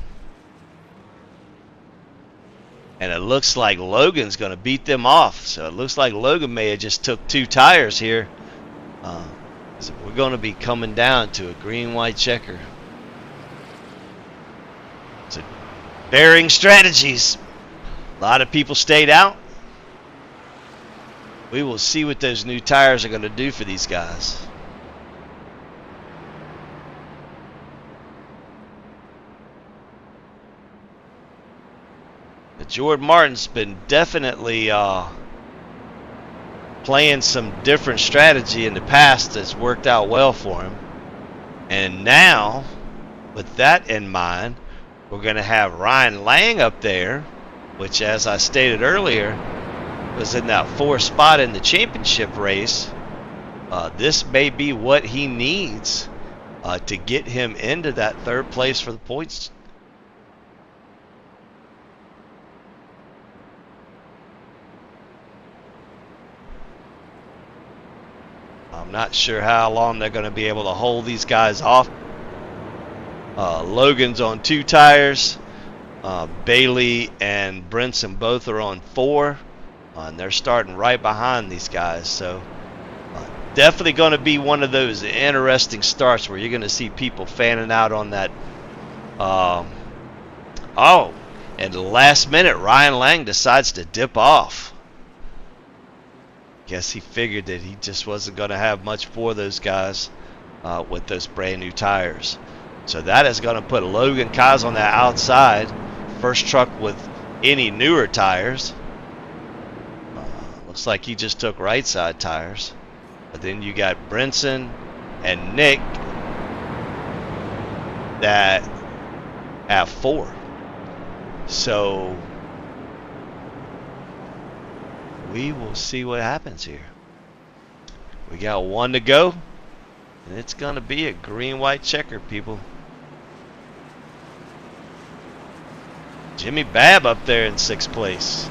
And it looks like Logan's going to beat them off. So it looks like Logan may have just took 2 tires here. So we're going to be coming down to a green-white checker. So varying strategies. A lot of people stayed out. We will see what those new tires are going to do for these guys. Jordan Martin's been definitely playing some different strategy in the past that's worked out well for him. And now, with that in mind, we're going to have Ryan Lang up there, which, as I stated earlier, was in that 4th spot in the championship race. This may be what he needs to get him into that 3rd place for the points. I'm not sure how long they're going to be able to hold these guys off. Logan's on 2 tires. Bailey and Brinson both are on 4. And they're starting right behind these guys. So definitely going to be one of those interesting starts where you're going to see people fanning out on that. Oh, and the last minute, Ryan Lang decides to dip off. Guess he figured that he just wasn't going to have much for those guys with those brand new tires. So that is going to put Logan Kaz on that outside. First truck with any newer tires. Looks like he just took right side tires. But then you got Brinson and Nick that have 4. So we will see what happens here. We got 1 to go, and it's going to be a green-white checker, people. Jimmy Babb up there in 6th place.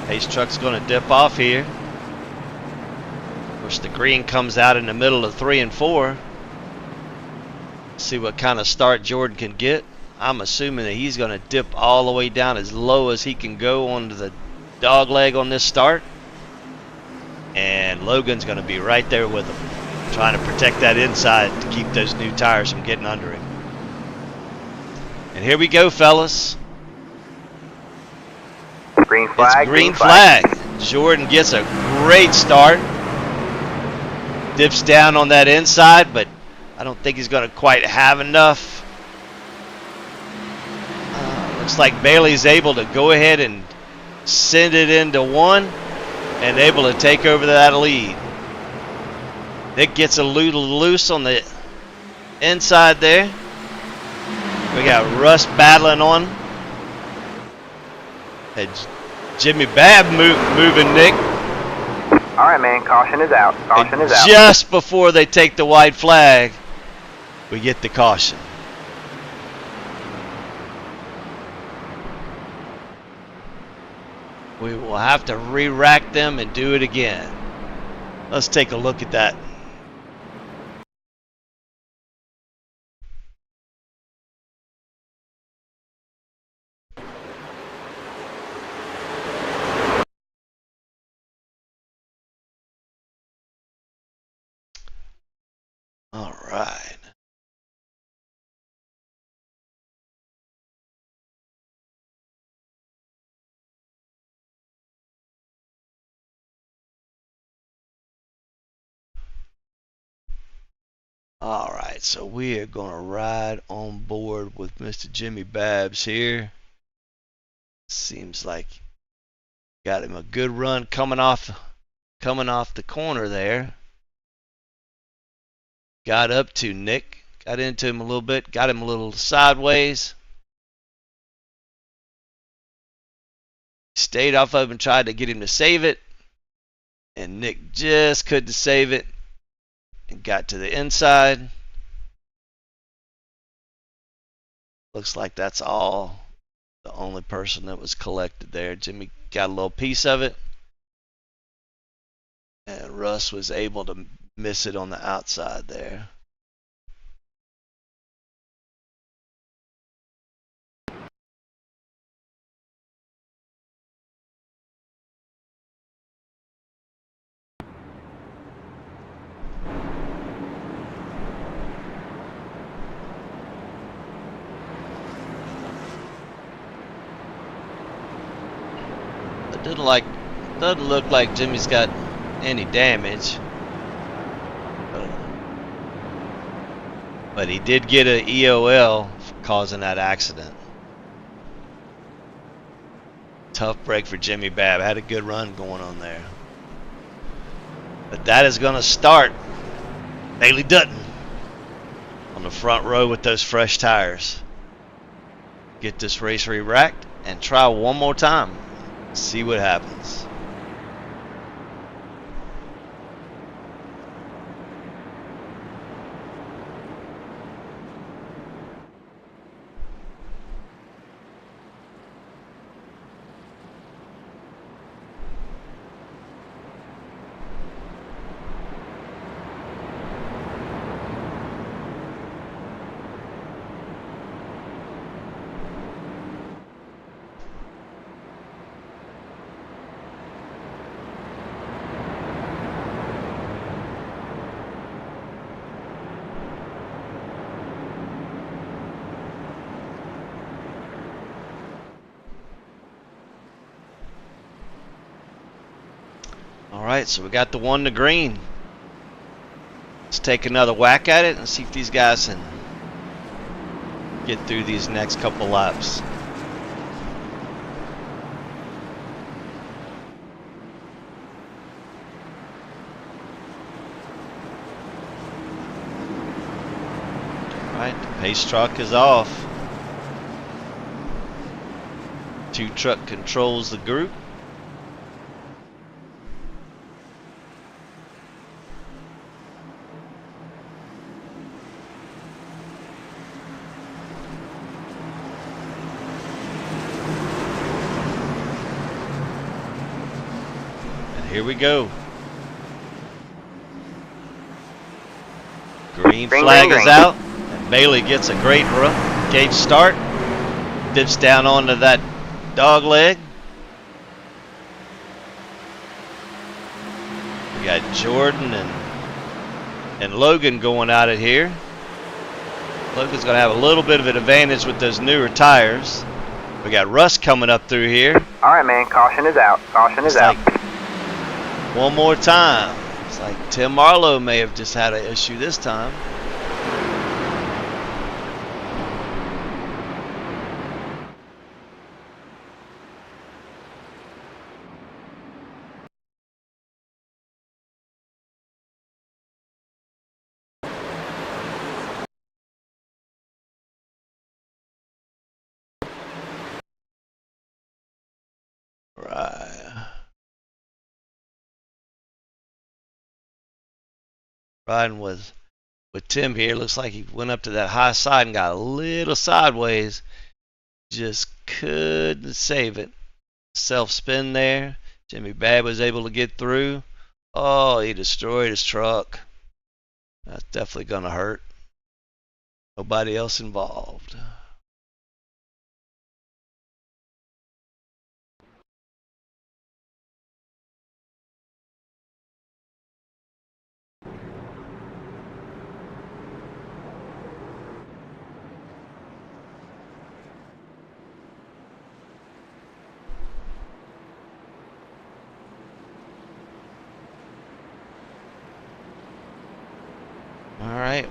Pace truck's going to dip off here. Of course, the green comes out in the middle of 3 and 4. See what kind of start Jordan can get. I'm assuming that he's going to dip all the way down as low as he can go onto the dog leg on this start. And Logan's going to be right there with him, trying to protect that inside to keep those new tires from getting under him. And here we go, fellas. Green flag. It's green flag. Jordan gets a great start. Dips down on that inside, but I don't think he's going to quite have enough. Looks like Bailey's able to go ahead and send it into 1 and able to take over that lead. Nick gets a little loose on the inside there. We got Russ battling on. And Jimmy Babb moving Nick. All right, man. Caution is out. Caution is out. Just before they take the white flag, we get the caution. We will have to re-rack them and do it again. Let's take a look at that. All right. All right, so we are going to ride on board with Mr. Jimmy Babbs here. Seems like got him a good run coming off the corner there. Got up to Nick, got into him a little bit, got him a little sideways. Stayed off of him and tried to get him to save it. And Nick just couldn't save it. And got to the inside. Looks like that's all. The only person that was collected there. Jimmy got a little piece of it. And Russ was able to miss it on the outside there. Doesn't look like Jimmy's got any damage. But he did get an EOL for causing that accident. Tough break for Jimmy Babb. Had a good run going on there. But that is going to start Bailey Dutton on the front row with those fresh tires. Get this race re-racked and try one more time. See what happens. Alright, so we got the one to green. Let's take another whack at it and see if these guys can get through these next couple laps. Alright, the pace truck is off. 2 truck controls the group. Here we go. Green flag is out. And Bailey gets a great gauge start. Dips down onto that dog leg. We got Jordan and Logan going at it here. Logan's going to have a little bit of an advantage with those newer tires. We got Russ coming up through here. All right, man. Caution is out. Caution is out. One more time. It's like Tim Marlowe may have just had an issue this time. Right. Riding with Tim here. Looks like he went up to that high side and got a little sideways. Just couldn't save it. Self spin there. Jimmy Babb was able to get through. Oh, he destroyed his truck. That's definitely going to hurt. Nobody else involved. All right.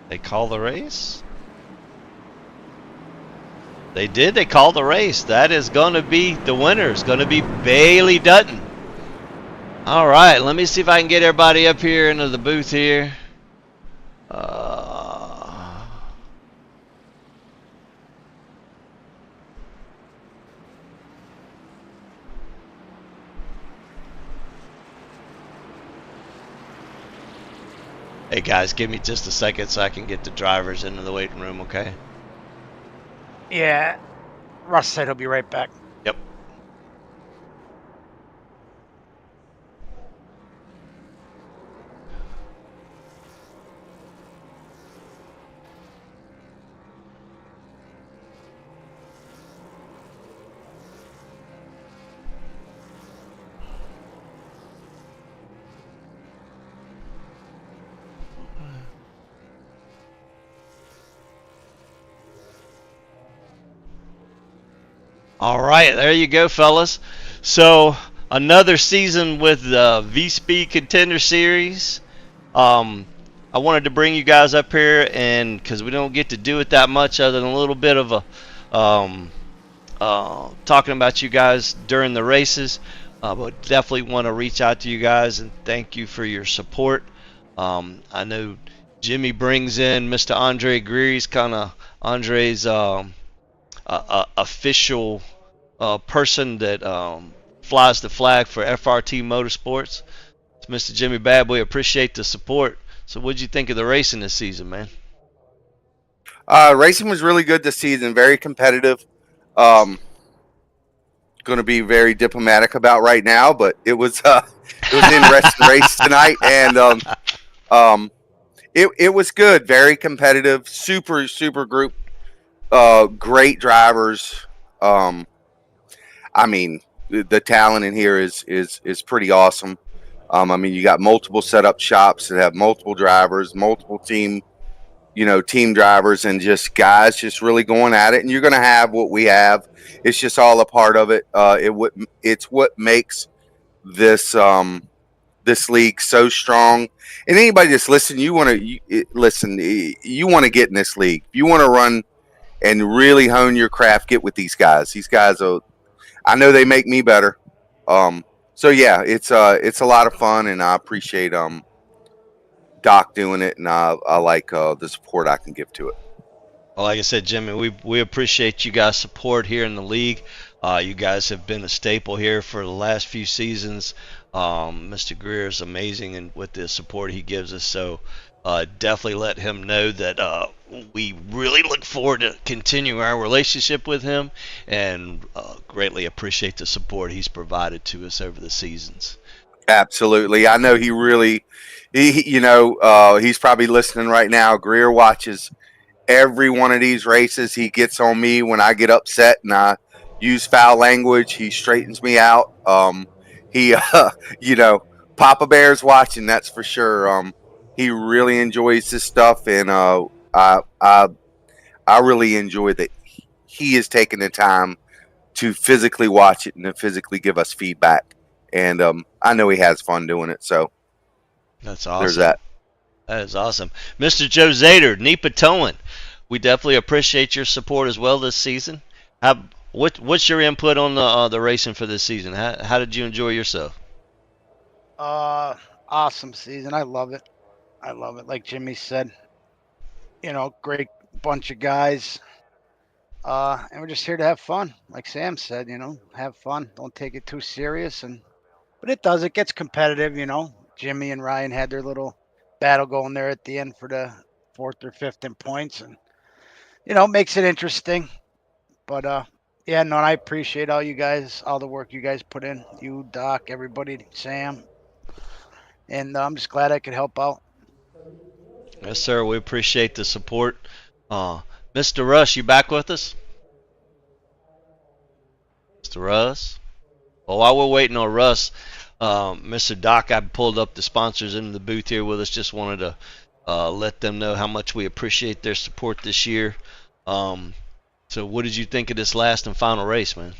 They call the race? They did. They called the race. That is going to be the winner. It's going to be Bailey Dutton. All right. Let me see if I can get everybody up here into the booth here. Hey guys, give me just a second so I can get the drivers into the waiting room, okay? Yeah. Russ said he'll be right back. Yep. All right, there you go, fellas. So another season with the V Speed Contender Series. Um, I wanted to bring you guys up here, and because we don't get to do it that much, other than a little bit of a talking about you guys during the races. But definitely want to reach out to you guys and thank you for your support. I know Jimmy brings in Mr. Andre Greer's kind of Andre's official person that flies the flag for FRT Motorsports. It's Mr. Jimmy Bad. We appreciate the support. So, what'd you think of the racing this season, man? Racing was really good this season, very competitive. Um, going to be very diplomatic about right now, but it was an interesting race tonight, and um, it was good, very competitive, super group, great drivers. Um, I mean, the talent in here is pretty awesome. I mean, you got multiple setup shops that have multiple drivers, multiple team drivers, and just guys just really going at it. And you're going to have what we have. It's just all a part of it. It's what makes this this league so strong. And anybody that's listening, you want to listen. You want to get in this league. You want to run and really hone your craft. Get with these guys. These guys are. I know they make me better. So yeah, it's a lot of fun, and I appreciate Doc doing it, and I like the support I can give to it. Well, like I said, Jimmy, we appreciate you guys' support here in the league. You guys have been a staple here for the last few seasons. Mr. Greer is amazing and with the support he gives us. So definitely let him know that we really look forward to continue our relationship with him and greatly appreciate the support he's provided to us over the seasons. Absolutely, I know he really, he's probably listening right now. Greer watches every one of these races. He gets on me when I get upset and I use foul language. He straightens me out. He, you know, Papa Bear's watching. That's for sure. He really enjoys this stuff, and I really enjoy that he is taking the time to physically watch it and to physically give us feedback. And I know he has fun doing it. So That's there's awesome. that. That is awesome. Mr. Joe Zader, Nipa Towing, we definitely appreciate your support as well this season. What's your input on the racing for this season? How did you enjoy yourself? Awesome season. I love it. I love it. Like Jimmy said, great bunch of guys. And we're just here to have fun. Like Sam said, have fun. Don't take it too serious. But it does. It gets competitive. Jimmy and Ryan had their little battle going there at the end for the fourth or fifth in points, and makes it interesting. But yeah, no, I appreciate all you guys, all the work you guys put in. You, Doc, everybody, Sam, and I'm just glad I could help out. Yes, sir. We appreciate the support. Uh, Mr. Russ, you back with us? Mr. Russ? Well, while we're waiting on Russ, Mr. Doc, I pulled up the sponsors into the booth here with us. Just wanted to let them know how much we appreciate their support this year. So, what did you think of this last and final race, man?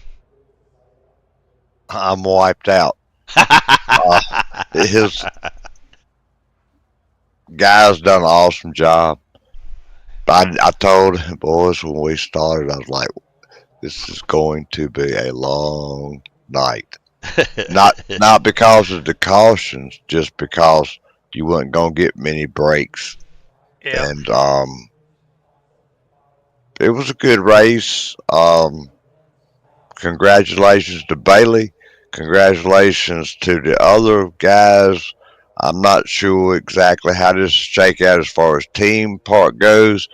I'm wiped out. His guys done an awesome job. I told the boys when we started, I was like, this is going to be a long night. Not because of the cautions, just because you wasn't gonna get many breaks. Yeah. And it was a good race. Congratulations to Bailey. Congratulations to the other guys. I'm not sure exactly how this shake out as far as team part goes.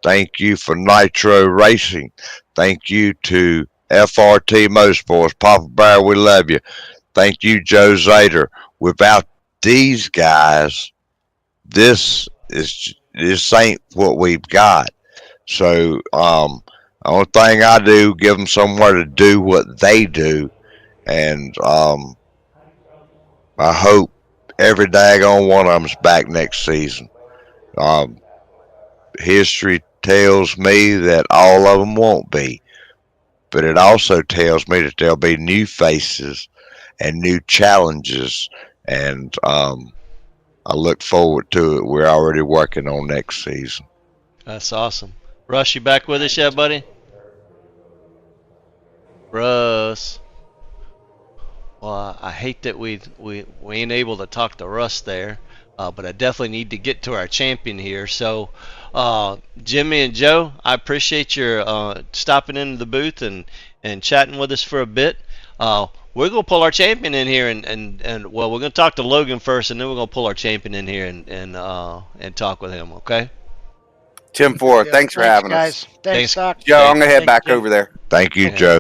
Thank you for Nitro Racing. Thank you to FRT Motorsports. Papa Bear, we love you. Thank you, Joe Zader. Without these guys, this ain't what we've got. So, the only thing I do, give them somewhere to do what they do, and I hope every daggone one of them's back next season. History tells me that all of them won't be, but it also tells me that there'll be new faces and new challenges, and I look forward to it. We're already working on next season. That's awesome. Russ, you back with us yet, buddy? Russ. Well, I hate that we ain't able to talk to Russ there, but I definitely need to get to our champion here. So, Jimmy and Joe, I appreciate your stopping into the booth and chatting with us for a bit. We're gonna pull our champion in here, and well, we're gonna talk to Logan first, and then we're gonna pull our champion in here and talk with him. Okay? Tim Ford, thanks for having guys. us. Thanks, Doc. Joe, I'm gonna head Thank back you. over there. Thank you, Okay. Joe.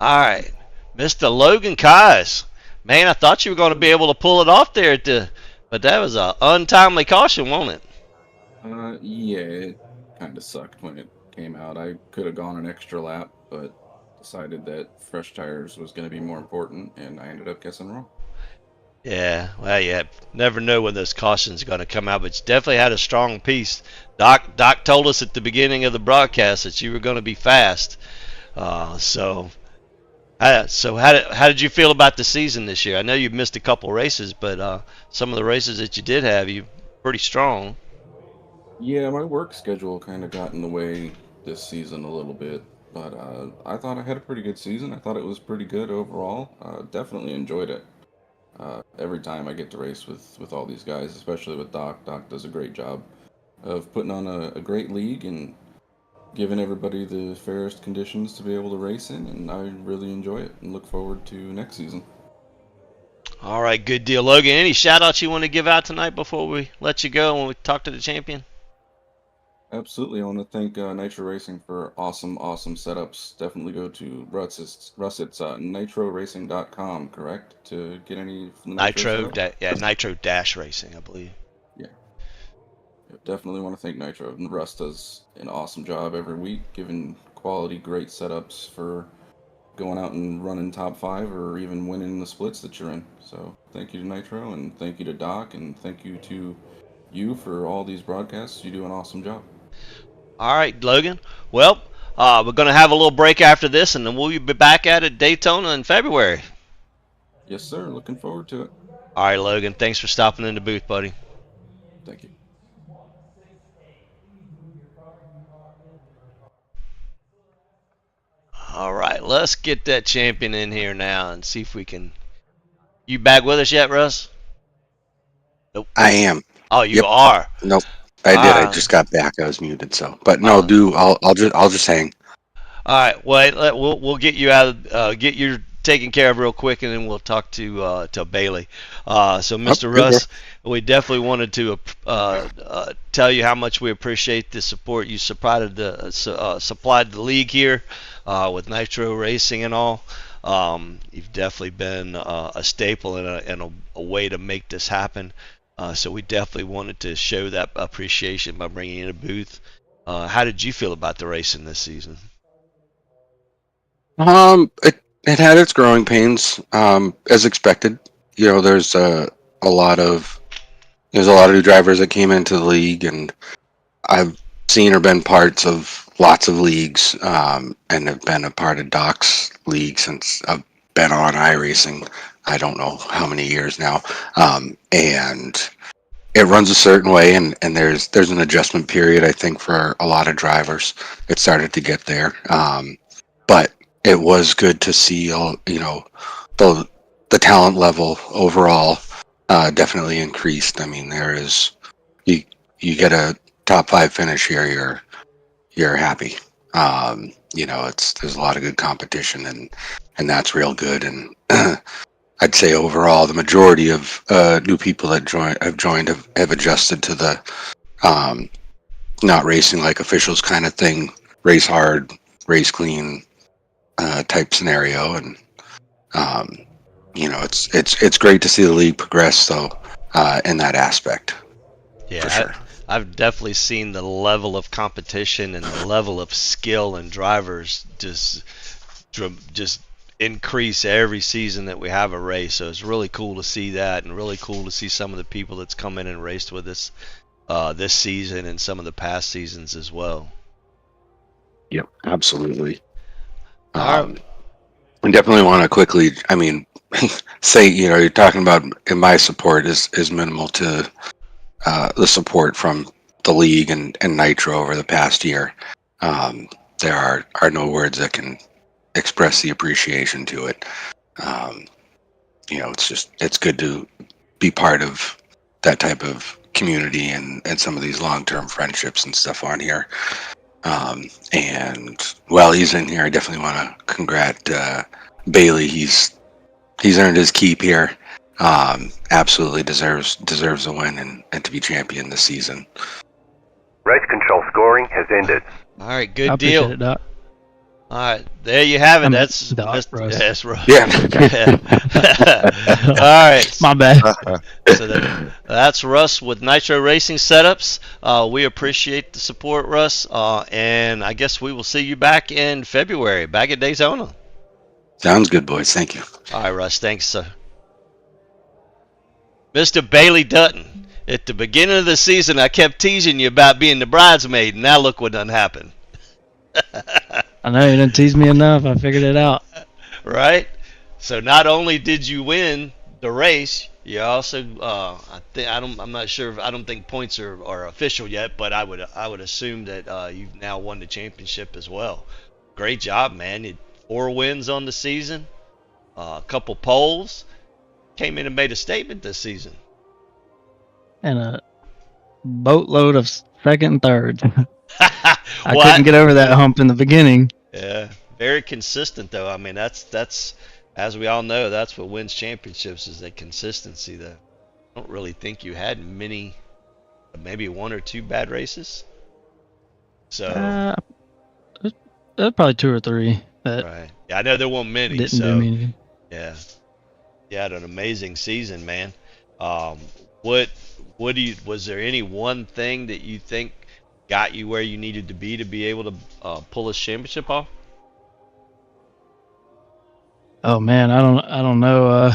All right, Mr. Logan Kais. Man, I thought you were going to be able to pull it off there but that was an untimely caution, wasn't it? Yeah, it kind of sucked when it came out. I could have gone an extra lap, but decided that fresh tires was going to be more important, and I ended up guessing wrong. Yeah, well, yeah, never know when those cautions are going to come out, but you definitely had a strong piece. Doc told us at the beginning of the broadcast that you were going to be fast. So how did you feel about the season this year? I know you missed a couple races, but some of the races that you did have, you pretty strong. Yeah, my work schedule kind of got in the way this season a little bit, but I thought I had a pretty good season. I thought it was pretty good overall. Definitely enjoyed it. Every time I get to race with all these guys, especially with Doc. Doc does a great job of putting on a great league and giving everybody the fairest conditions to be able to race in, and I really enjoy it and look forward to next season. All right, good deal. Logan, any shout outs you want to give out tonight before we let you go when we talk to the champion? Absolutely. I want to thank Nitro Racing for awesome setups. Definitely go to Russ. It's nitroracing.com, correct? To get any from the Nitro Dash Racing, I believe. Yeah. Definitely want to thank Nitro. And Russ does an awesome job every week, giving quality, great setups for going out and running top 5 or even winning the splits that you're in. So thank you to Nitro, and thank you to Doc, and thank you to you for all these broadcasts. You do an awesome job. All right, Logan. Well, we're going to have a little break after this, and then we'll be back at Daytona in February. Yes, sir. Looking forward to it. All right, Logan. Thanks for stopping in the booth, buddy. Thank you. All right, let's get that champion in here now and see if we can. You back with us yet, Russ? Nope. I am. Oh, you are. Nope. I did. I just got back. I was muted. So, but no, I'll just hang. All right. Well, we'll get you out. Get you taken care of real quick, and then we'll talk to Bailey. So, Mr. Russ, we definitely wanted to tell you how much we appreciate the support you supplied the league here with Nitro Racing and all. You've definitely been a staple and a way to make this happen. So we definitely wanted to show that appreciation by bringing in a booth. How did you feel about the racing this season? It had its growing pains, as expected. You know, there's a lot of new drivers that came into the league, and I've seen or been parts of lots of leagues, and have been a part of Doc's league since I've been on iRacing. I don't know how many years now, and it runs a certain way, and there's an adjustment period, I think, for a lot of drivers. It started to get there, but it was good to see, the talent level overall definitely increased. I mean, you get a top 5 finish here, you're happy. There's a lot of good competition, and that's real good. And I'd say overall, the majority of new people that have adjusted to the not racing like officials kind of thing, race hard, race clean type scenario. And it's great to see the league progress though in that aspect. Yeah, for sure. I've definitely seen the level of competition and the level of skill in drivers just increase every season that we have a race. So it's really cool to see that, and really cool to see some of the people that's come in and raced with us this season and some of the past seasons as well. Yep, absolutely. All right. I definitely want to quickly, I mean, say, you're talking about my support is minimal to the support from the league and Nitro over the past year. There are no words that can express the appreciation to it. Um, it's good to be part of that type of community and some of these long-term friendships and stuff on here. And while he's in here, I definitely want to congrat Bailey. He's earned his keep here. Absolutely deserves a win and to be champion this season. Race control scoring has ended. All right, I good appreciate deal. it, Doc. All right, there you have it. I meant That's Doc, Russ. That's right. Yeah. All right. My bad. So that's Russ with Nitro Racing Setups. We appreciate the support, Russ. And I guess we will see you back in February, back at Daytona. Sounds good, boys. Thank you. All right, Russ. Thanks, sir. Mr. Bailey Dutton. At the beginning of the season, I kept teasing you about being the bridesmaid, and now look what done happened. I know you didn't tease me enough. I figured it out. Right? So not only did you win the race, you also I'm not sure. I don't think points are official yet, but I would assume that you've now won the championship as well. Great job, man! You had 4 wins on the season, a couple poles, came in and made a statement this season. And a boatload of second and thirds. I What? couldn't get over that hump in the beginning. Yeah, very consistent though. I mean, that's as we all know, that's what wins championships is that consistency. Though I don't really think you had many, maybe 1 or 2 bad races. So There's probably 2 or 3 that right, yeah, I know there weren't many. didn't So do me anything. yeah, you had an amazing season, man. What was there any one thing that you think got you where you needed to be able to pull this championship off? Oh man, I don't know.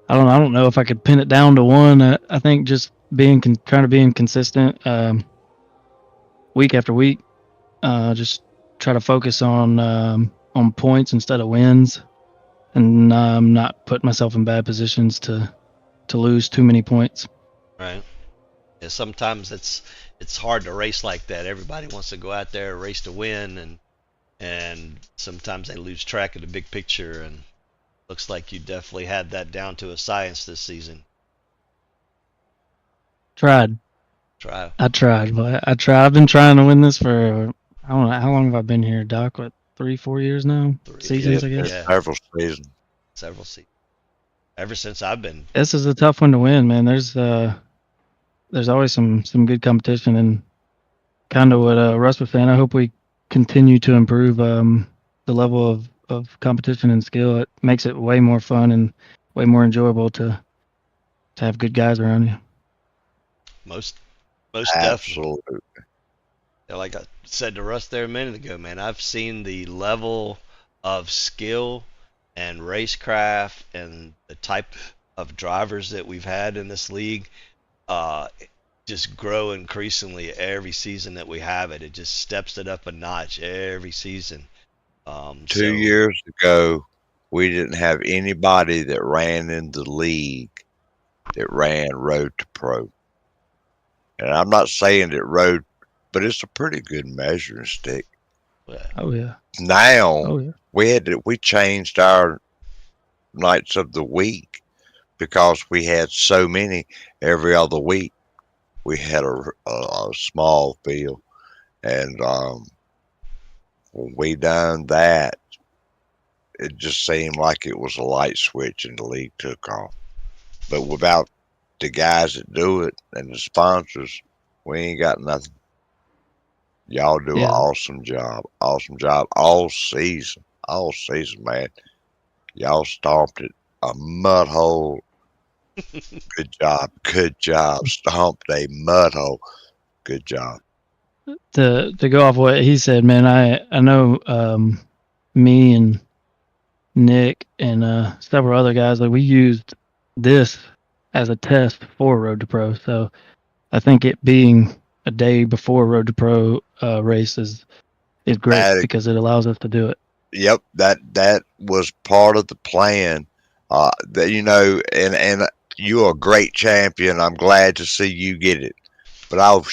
I don't know if I could pin it down to one. I think just trying to be consistent, week after week. Just try to focus on points instead of wins, and not put myself in bad positions to lose too many points. Right. Yeah, sometimes it's hard to race like that. Everybody wants to go out there and race to win, and sometimes they lose track of the big picture. And looks like you definitely had that down to a science this season. I tried, but I tried. I've been trying to win this for, I don't know, how long have I been here, Doc? What, 3-4 years now? 3 Seasons, I guess. Yeah. Several seasons. Several seasons. Ever since I've been. This is a tough one to win, man. There's always some good competition, and kind of what Russ was saying. I hope we continue to improve the level of competition and skill. It makes it way more fun and way more enjoyable to have good guys around you. Most definitely. Absolutely. Like I said to Russ there a minute ago, man, I've seen the level of skill and racecraft and the type of drivers that we've had in this league just grow increasingly every season that we have it. It just steps it up a notch every season. 2 years ago, we didn't have anybody that ran in the league that ran road to pro. And I'm not saying that road, but it's a pretty good measuring stick. Oh yeah. Now we changed our nights of the week because we had so many every other week. We had a small field, and when we done that, it just seemed like it was a light switch, and the league took off. But without the guys that do it and the sponsors, we ain't got nothing. Y'all do an awesome job all season, man. Y'all stomped it a mud hole. Good job. Stomped a mud hole. Good job. To go off what he said, man, I know me and Nick and several other guys, like we used this as a test for Road to Pro. So I think it being a day before Road to Pro race is great because it allows us to do it. Yep, that was part of the plan. That and you're a great champion. I'm glad to see you get it. But I would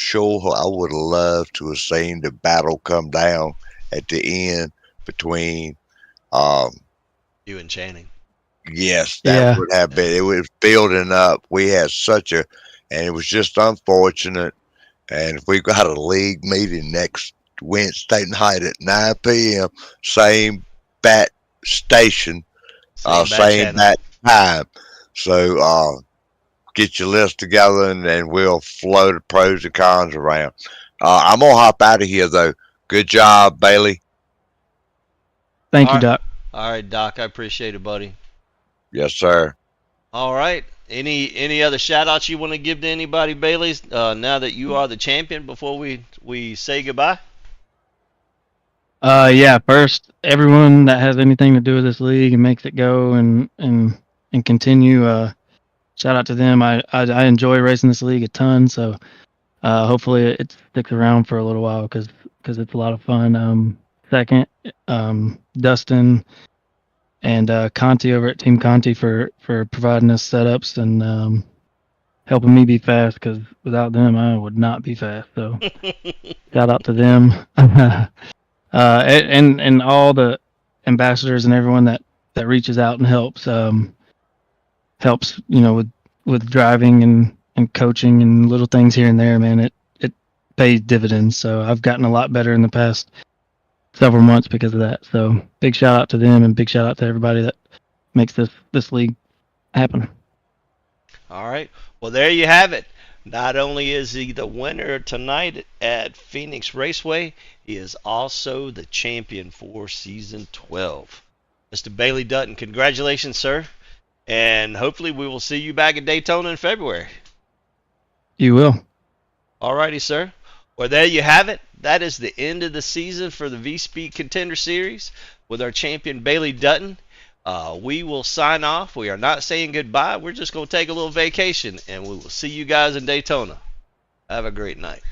have loved to have seen the battle come down at the end between you and Channing. Yes, that would have been. It was building up. We had and it was just unfortunate. And we got a league meeting next Wednesday night at 9 p.m. Same bat station, same bat time. So get your list together and we'll flow the pros and cons around. I'm gonna hop out of here though. Good job, Bailey. Thank you, Doc. All right, Doc. I appreciate it, buddy. Yes, sir. All right. Any other shout outs you want to give to anybody, Bailey, now that you are the champion before we say goodbye? Yeah, first, everyone that has anything to do with this league and makes it go and continue, shout out to them. I enjoy racing this league a ton, so hopefully it sticks around for a little while because it's a lot of fun. Second, Dustin and Conti over at Team Conti for providing us setups and helping me be fast, because without them I would not be fast. So shout out to them. And all the ambassadors and everyone that reaches out and helps with driving and coaching and little things here and there, man. It pays dividends. So I've gotten a lot better in the past several months because of that. So big shout out to them and big shout out to everybody that makes this league happen. All right. Well, there you have it. Not only is he the winner tonight at Phoenix Raceway, he is also the champion for season 12. Mr. Bailey Dutton, congratulations, sir. And hopefully we will see you back at Daytona in February. You will. All righty, sir. Well, there you have it. That is the end of the season for the V-Speed Contender Series with our champion Bailey Dutton. We will sign off. We are not saying goodbye. We're just going to take a little vacation, and we will see you guys in Daytona. Have a great night.